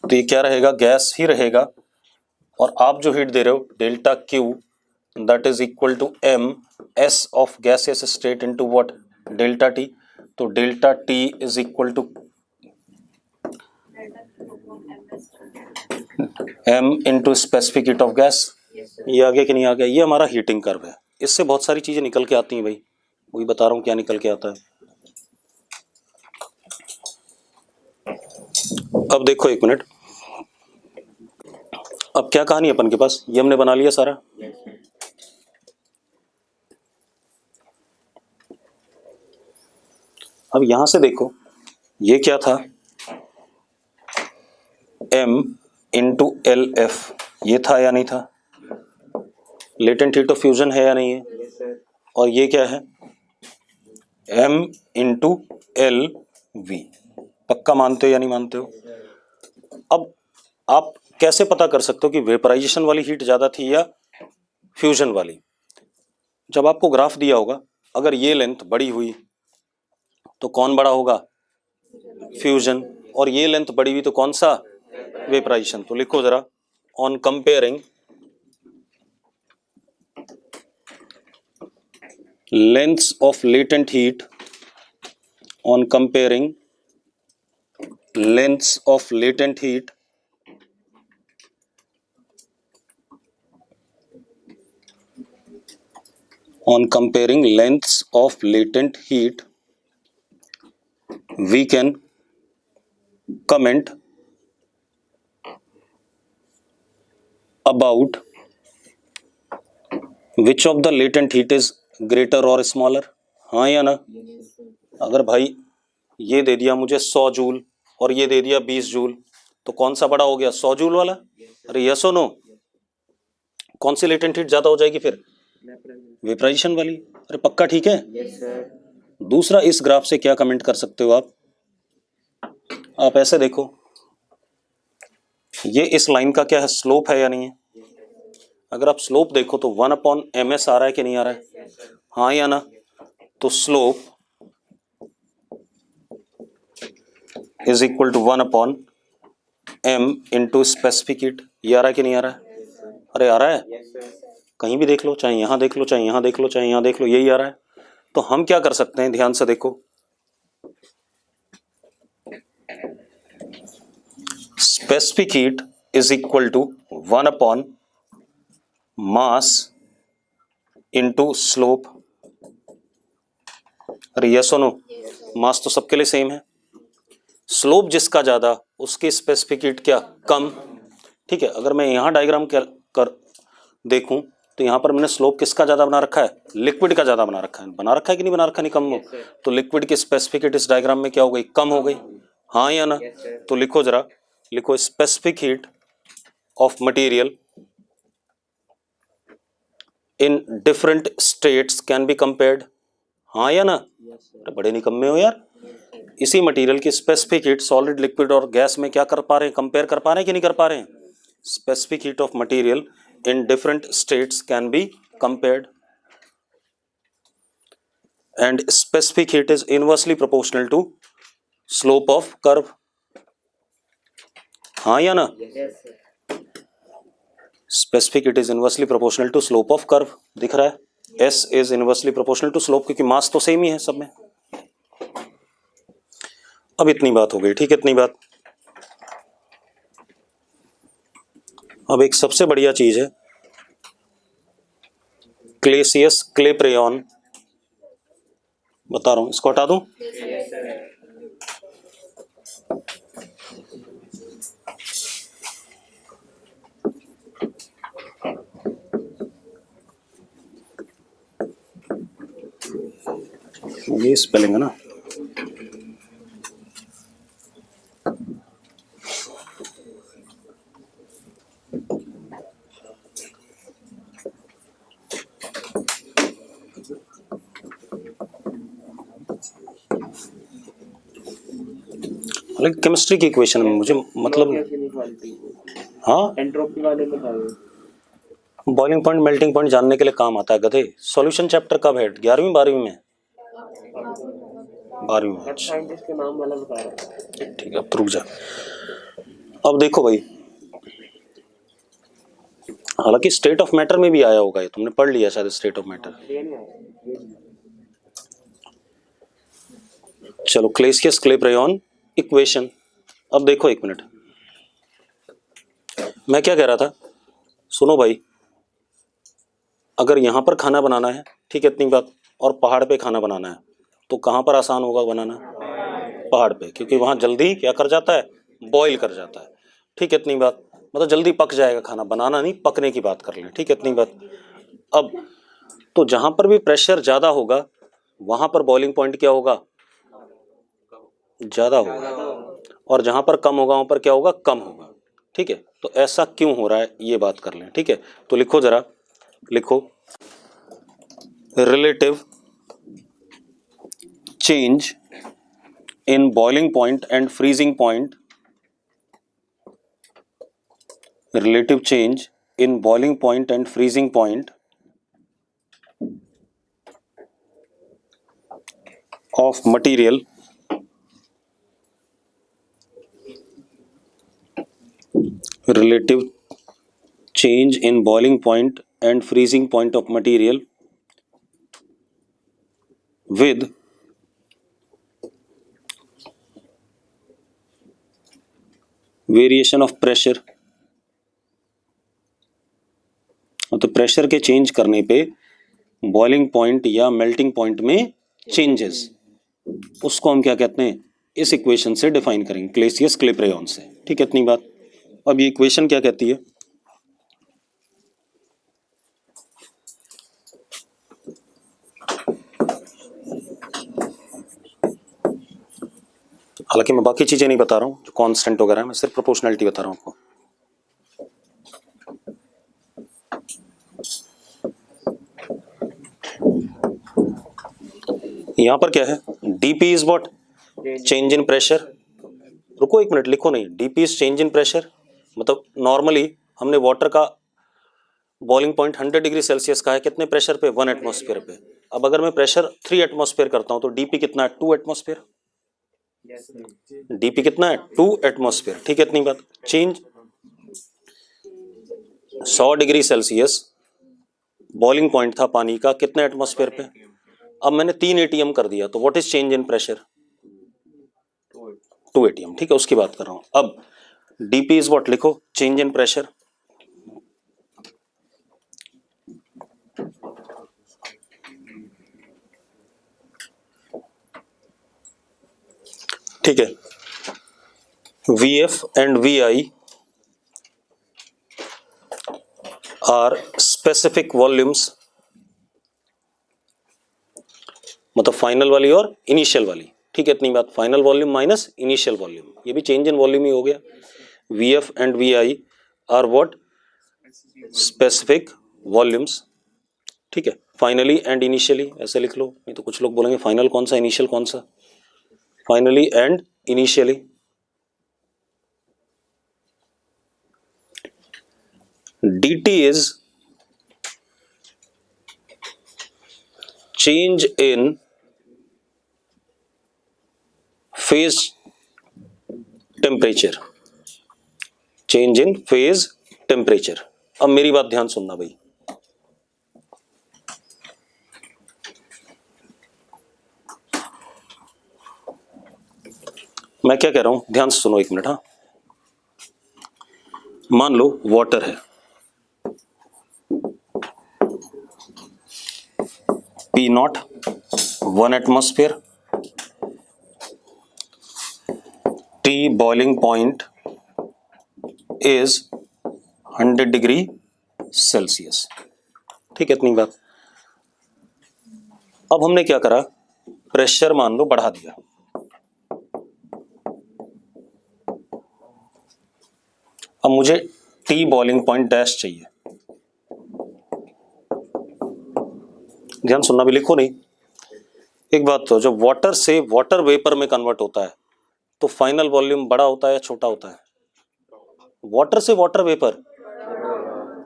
Speaker 1: तो ये क्या रहेगा, गैस ही रहेगा, और आप जो हीट दे रहे हो delta Q that is equal to m s of gaseous state into what, delta T. तो delta T is equal to m into specific heat of gas. ये आ गया कि नहीं आ गया, ये हमारा हीटिंग कर्व है। इससे बहुत सारी चीजें निकल के आती हैं भाई, वही बता रहा हूं क्या निकल के आता है। अब देखो एक मिनट, अब क्या कहानी है अपन के पास, ये हमने बना लिया सारा। अब यहां से देखो ये क्या था, m इंटू एल एफ, ये था या नहीं था, लेटेंट हीट ऑफ फ्यूजन है या नहीं है, और ये क्या है, m इंटू एल वी। पक्का मानते हो या नहीं मानते हो। अब आप कैसे पता कर सकते हो कि वेपराइजेशन वाली हीट ज्यादा थी या फ्यूजन वाली। जब आपको ग्राफ दिया होगा, अगर ये लेंथ बड़ी हुई तो कौन बड़ा होगा, फ्यूजन, और ये लेंथ बड़ी हुई तो कौन सा, वेपराइजेशन। तो लिखो जरा, on comparing lengths of latent heat, on comparing lengths of latent heat on comparing lengths of latent heat, we can comment about which of the latent heat is greater or smaller, हाँ या ना। अगर भाई ये दे दिया मुझे 100 joule और ये दे दिया 20 जूल, तो कौन सा बड़ा हो गया, 100 जूल वाला। अरे यस और नो, कौन सी लेटेंट हीट ज्यादा हो जाएगी फिर, वेपराइजेशन वाली। अरे पक्का ठीक है। दूसरा, इस ग्राफ से क्या कमेंट कर सकते हो आप ऐसे देखो, ये इस लाइन का क्या है, स्लोप है या नहीं है। अगर आप स्लोप देखो तो 1/ms आ रहा है कि नहीं आ रहा है, हाँ या ना। तो slope is equal to 1/m into specific heat. ये आ रहा है कि नहीं आ रहा है, अरे आ रहा है, कहीं भी देख लो, चाहे यहां देख लो, चाहे यहां देख लो, चाहे यहां देख लो, यही आ रहा है। तो हम क्या कर सकते हैं, ध्यान से देखो, specific heat is equal to 1/मास इंटू स्लोप। अरे यस और नो, मास तो सबके लिए सेम है, स्लोप जिसका ज्यादा उसकी स्पेसिफिक हीट क्या, कम। ठीक है, अगर मैं यहां डायग्राम कर देखूं तो यहां पर मैंने स्लोप किसका ज्यादा बना रखा है, लिक्विड का ज्यादा बना रखा है। बना रखा है कि नहीं बना रखा, नहीं कम हो, तो लिक्विड की स्पेसिफिक हीट इस डायग्राम में क्या हो गई, कम हो गई, हाँ या ना। तो लिखो जरा, लिखो specific heat of material in different states can be compared, हाँ या ना। अरे बड़े निकम्मे हो यार, इसी मटेरियल की स्पेसिफिक हीट सॉलिड, लिक्विड और गैस में क्या कर पा रहे हैं, कंपेयर कर पा रहे हैं कि नहीं कर पा रहे हैं। Specific heat of material in different states can be compared, and specific heat is inversely proportional to slope of curve, हाँ या ना। specific heat is inversely proportional to slope of curve, दिख रहा है, S is inversely proportional to slope, क्योंकि मास तो same ही है सब में। अब इतनी बात हो गई, ठीक है, इतनी बात। अब एक सबसे बढ़िया चीज है क्लेसियस क्लेप्रेयॉन, बता रहा हूं, इसको हटा दूं। ये स्पेलिंग है ना, लेकिन केमिस्ट्री की इक्वेशन में मुझे मतलब, हाँ
Speaker 3: एंट्रोपी वाले में था ये।
Speaker 1: बॉइलिंग पॉइंट मेल्टिंग पॉइंट जानने के लिए काम आता है गधे। सॉल्यूशन चैप्टर कब है, 11वीं 12वीं में? 12वीं में।
Speaker 3: सब साइंटिस्ट के नाम वाला बता रहा है।
Speaker 1: ठीक है, अब तो रुक जा। अब देखो भाई, हालांकि स्टेट ऑफ मैटर में भी आया होगा, ये तुमने पढ़ लिया शायद, स्टेट ऑफ मैटर।
Speaker 3: ये नहीं आया।
Speaker 1: चलो, क्लेसियस क्लेप्रेयॉन इक्वेशन। अब देखो एक मिनट, मैं क्या कह रहा था, सुनो भाई, अगर यहां पर खाना बनाना है, ठीक है, इतनी बात, और पहाड़ पे खाना बनाना है, तो कहां पर आसान होगा बनाना? पहाड़ पे, क्योंकि वहां जल्दी क्या कर जाता है, बॉईल कर जाता है, ठीक है, इतनी बात, मतलब जल्दी पक जाएगा खाना, बनाना नहीं, पकने की बात कर लें, ठीक है, इतनी बात। अब तो जहां पर भी प्रेशर ज्यादा होगा वहां पर बॉइलिंग पॉइंट क्या होगा, ज्यादा होगा, और जहां पर कम होगा वहां पर क्या होगा, कम होगा, ठीक है। तो ऐसा क्यों हो रहा है ये बात कर लें, ठीक है। तो लिखो जरा, लिखो, relative change in boiling point and freezing point, relative change in boiling point and freezing point of material relative change in boiling point and freezing point of material with variation of pressure। तो pressure के change करने पे boiling point या melting point में changes, उसको हम क्या कहते हैं, इस इक्वेशन से डिफाइन करेंगे, क्लेसियस क्लेप्रेयॉन से, ठीक है, इतनी बात। अब ये इक्वेशन क्या कहती है, हालांकि मैं बाकी चीजें नहीं बता रहा हूं जो कांस्टेंट वगैरह है, मैं सिर्फ प्रोपोर्शनलिटी बता रहा हूं आपको। यहां पर क्या है, DP is what, change in pressure. रुको एक मिनट, लिखो नहीं, DP is change in pressure, मतलब नॉर्मली हमने वाटर का बॉइलिंग पॉइंट 100 डिग्री सेल्सियस का है, कितने प्रेशर पे, 1 एटमॉस्फेयर पे। अब अगर मैं प्रेशर 3 एटमॉस्फेयर करता हूं तो डीपी कितना है, 2 एटमॉस्फेयर। डीपी कितना है, 2 एटमॉस्फेयर, ठीक है, इतनी बात। Change 100 degree Celsius boiling point था पानी का, कितने एटमॉस्फेयर पे, अब मैंने 3 एटीएम कर दिया, तो what is change in pressure, 2 ATM, ठीक है, उसकी बात कर रहा हूं। अब डीपी इज व्हाट, लिखो, चेंज इन प्रेशर, ठीक है। VF and VI are specific volumes, मतलब फाइनल वाली और इनिशियल वाली, ठीक है, इतनी बात। Final volume minus initial volume, ये भी चेंज इन वॉल्यूम ही हो गया। VF and VI are what, specific volumes, ठीक है, फाइनली एंड इनिशियली ऐसे लिख लो, नहीं तो कुछ लोग बोलेंगे फाइनल कौन सा, इनिशियल कौन सा, finally and initially. dt is change in phase temperature, change in phase temperature। अब मेरी बात ध्यान सुनना भाई, मैं क्या कह रहा हूं, ध्यान से सुनो एक मिनट। हाँ, मान लो वाटर है, P not 1 atmosphere, T boiling point is 100 degree Celsius. ठीक है, इतनी बात। अब हमने क्या करा, प्रेशर मान लो बढ़ा दिया। अब मुझे टी बॉइलिंग पॉइंट डैश चाहिए। ध्यान सुनना, भी लिखो नहीं। एक बात तो, जब वाटर से वाटर वेपर में कन्वर्ट होता है तो फाइनल वॉल्यूम बड़ा होता है या छोटा होता है? वाटर से वाटर वेपर,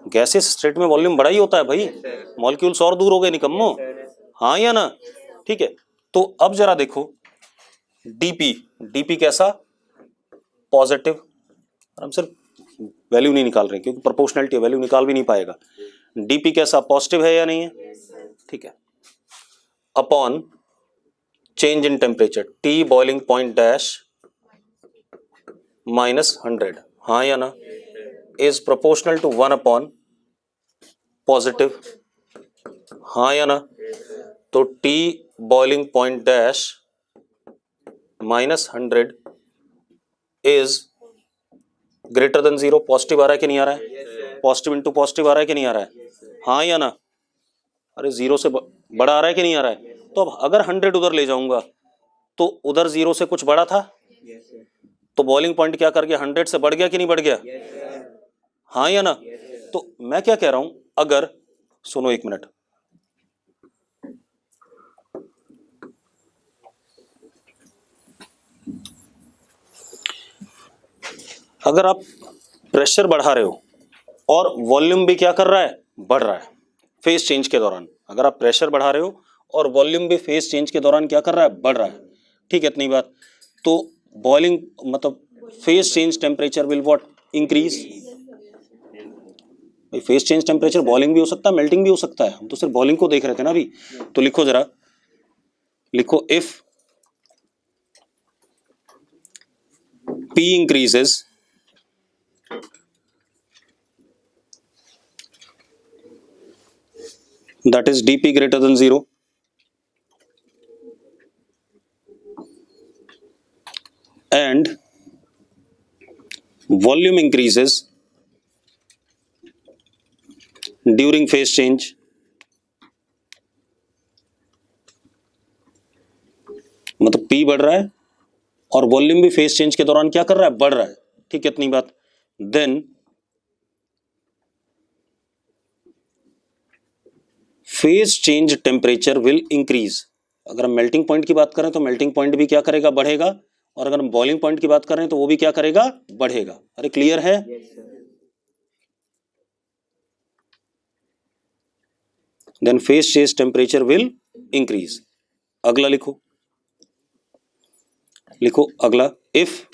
Speaker 1: गैसेस स्टेट में वॉल्यूम बड़ा ही होता है भाई, मॉलिक्यूल्स और दूर हो गए निकम्मो, हाँ या ना? ठीक है, तो अब जरा देखो डीपी, डीपी कैसा? पॉजिटिव। हम सिर्फ वैल्यू नहीं निकाल रहे क्योंकि प्रोपोर्शनलिटी वैल्यू निकाल भी नहीं पाएगा। डीपी कैसा, पॉजिटिव है या नहीं है? ठीक है, upon change in temperature, T boiling point dash -100, हाँ या ना? Is proportional to 1 upon positive, हाँ या ना? तो T boiling point dash -100 is greater than 0। Positive आ रहा है कि नहीं आ रहा है? पॉजिटिव इंटू पॉजिटिव आ रहा है कि नहीं आ रहा है? हाँ या ना? अरे 0 से बड़ा आ रहा है कि नहीं आ रहा है? तो अब अगर 100 उधर ले जाऊंगा तो उधर 0 से कुछ बड़ा था, तो बॉइलिंग पॉइंट क्या कर गया, 100 से बढ़ गया कि नहीं बढ़ गया? हाँ या ना? तो मैं क्या कह रहा हूं, अगर सुनो एक मिनट, अगर आप प्रेशर बढ़ा रहे हो और वॉल्यूम भी क्या कर रहा है, बढ़ रहा है फेज चेंज के दौरान, अगर आप प्रेशर बढ़ा रहे हो और वॉल्यूम भी फेज चेंज के दौरान क्या कर रहा है, बढ़ रहा है, ठीक है, इतनी बात। तो बॉइलिंग मतलब phase change temperature will what, increase. Phase change temperature boiling भी हो सकता है, मेल्टिंग भी हो सकता है, हम तो सिर्फ बॉइलिंग को देख रहे थे ना अभी। तो लिखो जरा, लिखो if P increases that is dP greater than 0 and volume increases during phase change, मतलब P बढ़ रहा है और वॉल्यूम भी फेज चेंज के दौरान क्या कर रहा है, बढ़ रहा है, ठीक है, इतनी बात। Then phase change temperature will increase. अगर हम मेल्टिंग पॉइंट की बात करें तो मेल्टिंग पॉइंट भी क्या करेगा, बढ़ेगा, और अगर हम बॉइलिंग पॉइंट की बात करें तो वो भी क्या करेगा, बढ़ेगा। अरे क्लियर है? Then phase change temperature will increase. अगला लिखो, लिखो अगला, if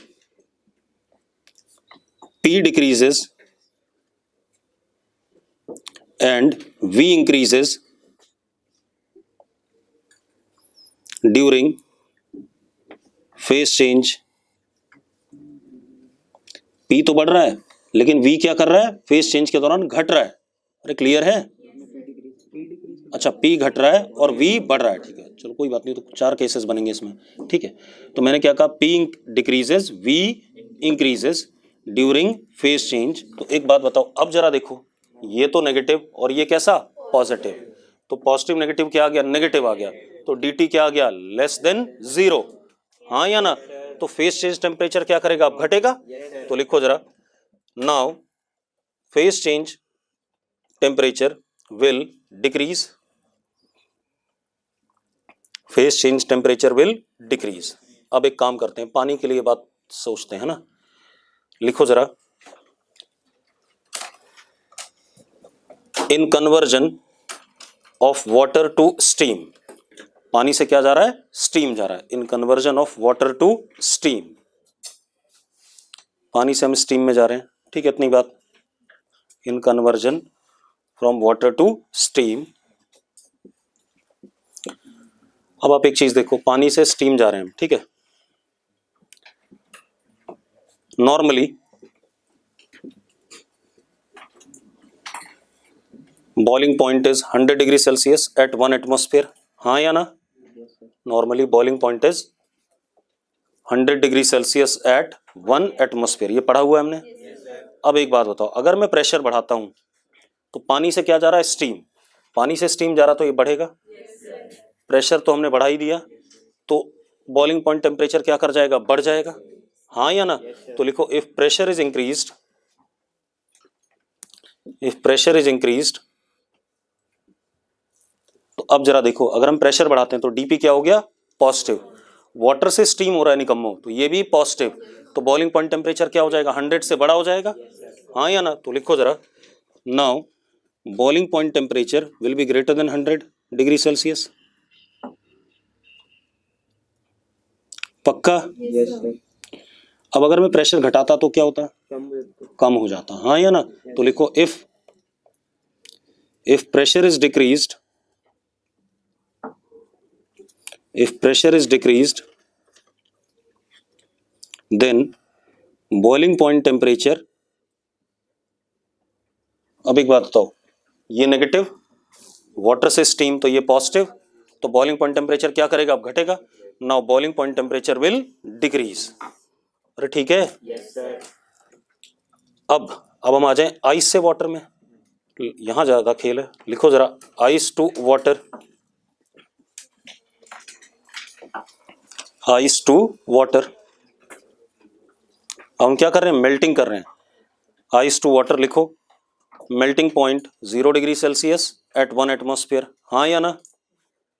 Speaker 1: P decreases and V increases during phase change, P तो बढ़ रहा है लेकिन V क्या कर रहा है, फेज चेंज के दौरान घट रहा है। अरे क्लियर है? अच्छा, P घट रहा है और V बढ़ रहा है, ठीक है, चलो कोई बात नहीं, तो 4 केसेस बनेंगे इसमें, ठीक है। तो मैंने क्या कहा, P decreases, V increases during phase change. तो एक बात बताओ, अब जरा देखो, ये तो नेगेटिव और ये कैसा, पॉजिटिव, तो पॉजिटिव नेगेटिव क्या आ गया, नेगेटिव आ गया, तो dt क्या आ गया, लेस देन 0, हाँ या ना? तो फेज चेंज टेम्परेचर क्या करेगा, अब घटेगा। तो लिखो जरा, now phase change temperature will decrease, phase change temperature will decrease. अब एक काम करते हैं, पानी के लिए बात सोचते हैं ना, लिखो जरा, in conversion of water to steam, पानी से क्या जा रहा है, स्टीम जा रहा है, in conversion of water to steam, पानी से हम स्टीम में जा रहे हैं, ठीक है, इतनी बात। In conversion from water to steam. अब आप एक चीज देखो, पानी से स्टीम जा रहे हैं, ठीक है, normally boiling point is 100 degree Celsius at 1 atmosphere, हाँ या ना? Normally boiling point is 100 degree Celsius at 1 atmosphere, ये पढ़ा हुआ है हमने। अब एक बात बताओ, अगर मैं प्रेशर बढ़ाता हूं तो पानी से क्या जा रहा है? स्टीम। पानी से स्टीम जा रहा तो ये बढ़ेगा। प्रेशर तो हमने बढ़ा ही दिया, तो बॉइलिंग पॉइंट टेम्परेचर क्या कर जाएगा? बढ़ जाएगा, हाँ या ना? तो लिखो if pressure is increased, if pressure is increased, तो अब जरा देखो, अगर हम प्रेशर बढ़ाते हैं तो डीपी क्या हो गया? पॉजिटिव। वाटर से स्टीम हो रहा है निकम्मो, तो ये भी पॉजिटिव, तो बॉइलिंग पॉइंट टेम्परेचर क्या हो जाएगा? 100 से बड़ा हो जाएगा, हाँ या ना? तो लिखो जरा, now boiling point temperature will be greater than 100 degree Celsius. पक्का?
Speaker 3: Yes sir.
Speaker 1: अब अगर मैं प्रेशर घटाता तो क्या होता? कम हो जाता, हाँ या ना? तो लिखो if pressure is decreased, if pressure is decreased then boiling point temperature, अब एक बात बताओ, ये नेगेटिव, वाटर से स्टीम तो ये पॉजिटिव, तो बॉइलिंग पॉइंट टेम्परेचर क्या करेगा? अब घटेगा। Now boiling point temperature will decrease. अरे ठीक है।
Speaker 3: Yes sir.
Speaker 1: अब हम आ जाएं आइस से वाटर में, यहां ज्यादा खेल है। लिखो जरा ice to water, ice to water. हम क्या कर रहे हैं? मेल्टिंग कर रहे हैं। आइस टू वाटर लिखो, melting point 0 degree Celsius at 1 atmosphere, हाँ या ना?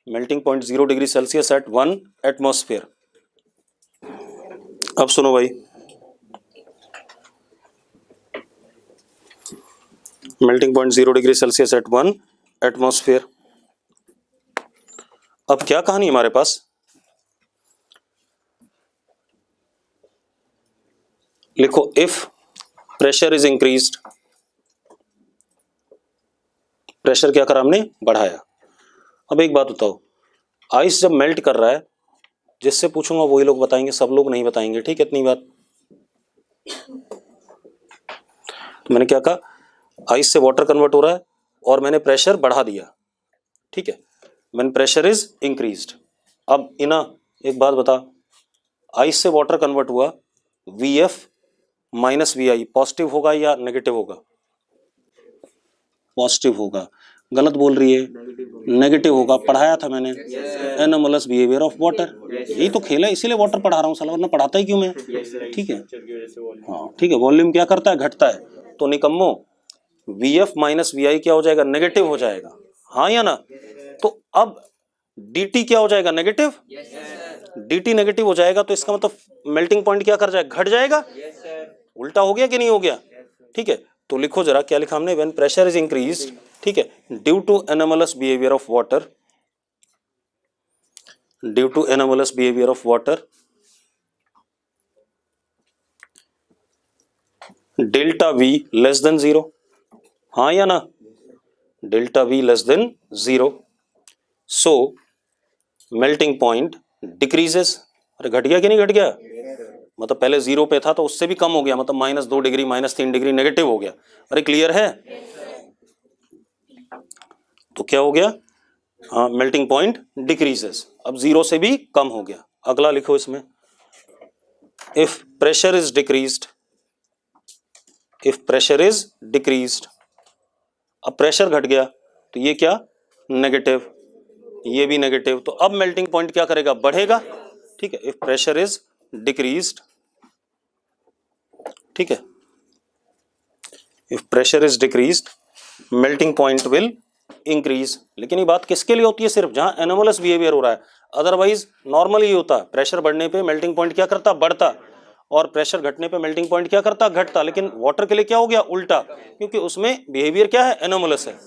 Speaker 1: Melting point 0 degree Celsius at 1 atmosphere. अब सुनो भाई, melting point 0 degree Celsius at 1 atmosphere. अब क्या कहानी हमारे पास? लिखो if pressure is increased, pressure क्या करा हमने? बढ़ाया। अब एक बात बताओ, आइस जब मेल्ट कर रहा है, जिससे पूछूंगा वही लोग बताएंगे, सब लोग नहीं बताएंगे, ठीक है? इतनी बात। तो मैंने क्या कहा? आइस से वाटर कन्वर्ट हो रहा है और मैंने प्रेशर बढ़ा दिया, ठीक है? When pressure is increased. अब इना एक बात बता, आइस से वाटर कन्वर्ट हुआ, VF माइनस VI पॉजिटिव होगा या नेगेटिव होगा? पॉजिटिव होगा। गलत बोल रही है, नेगेटिव होगा। पढ़ाया था मैंने, एनोमलस बिहेवियर ऑफ वाटर, यही तो खेल है, इसीलिए वाटर पढ़ा रहा हूँ साला, वरना पढ़ाता ही क्यों मैं? ठीक है, हाँ ठीक है। वॉल्यूम क्या करता है? घटता है। तो निकम्मो VF माइनस VI क्या हो जाएगा? नेगेटिव हो जाएगा, हाँ या ना? तो अब DT क्या हो जाएगा? नेगेटिव। DT नेगेटिव हो जाएगा, तो इसका मतलब मेल्टिंग पॉइंट क्या कर जाएगा? घट जाएगा। उल्टा हो गया कि नहीं हो गया? ठीक है, तो लिखो जरा, क्या लिखा हमने? व्हेन प्रेशर इज इंक्रीज्ड, ठीक है, due to anomalous behaviour of water, due to anomalous behaviour of water, delta V less than 0, हाँ या ना? Delta V less than 0, so melting point decreases. अरे घट गया कि नहीं घट गया? मतलब पहले 0 पे था तो उससे भी कम हो गया, मतलब -2 डिग्री, -3 डिग्री नेगेटिव हो गया। अरे क्लियर है? तो क्या हो गया? हाँ, मेल्टिंग पॉइंट डिक्रीजेस, अब 0 से भी कम हो गया। अगला लिखो इसमें, if pressure is decreased, if pressure is decreased. अब प्रेशर घट गया तो ये क्या? नेगेटिव, ये भी नेगेटिव, तो अब मेल्टिंग पॉइंट क्या करेगा? बढ़ेगा, ठीक है? इफ प्रेशर इज डिक्रीज्ड, ठीक है, if pressure is decreased melting point will increase. लेकिन ये बात किसके लिए होती है? सिर्फ जहां एनोमलस बिहेवियर हो रहा है, अदरवाइज नॉर्मल ही होता। प्रेशर बढ़ने पे मेल्टिंग पॉइंट क्या करता? बढ़ता, और प्रेशर घटने पे मेल्टिंग पॉइंट क्या करता? घटता। लेकिन वाटर के लिए क्या हो गया? उल्टा, क्योंकि उसमें बिहेवियर क्या है? एनोमलस है।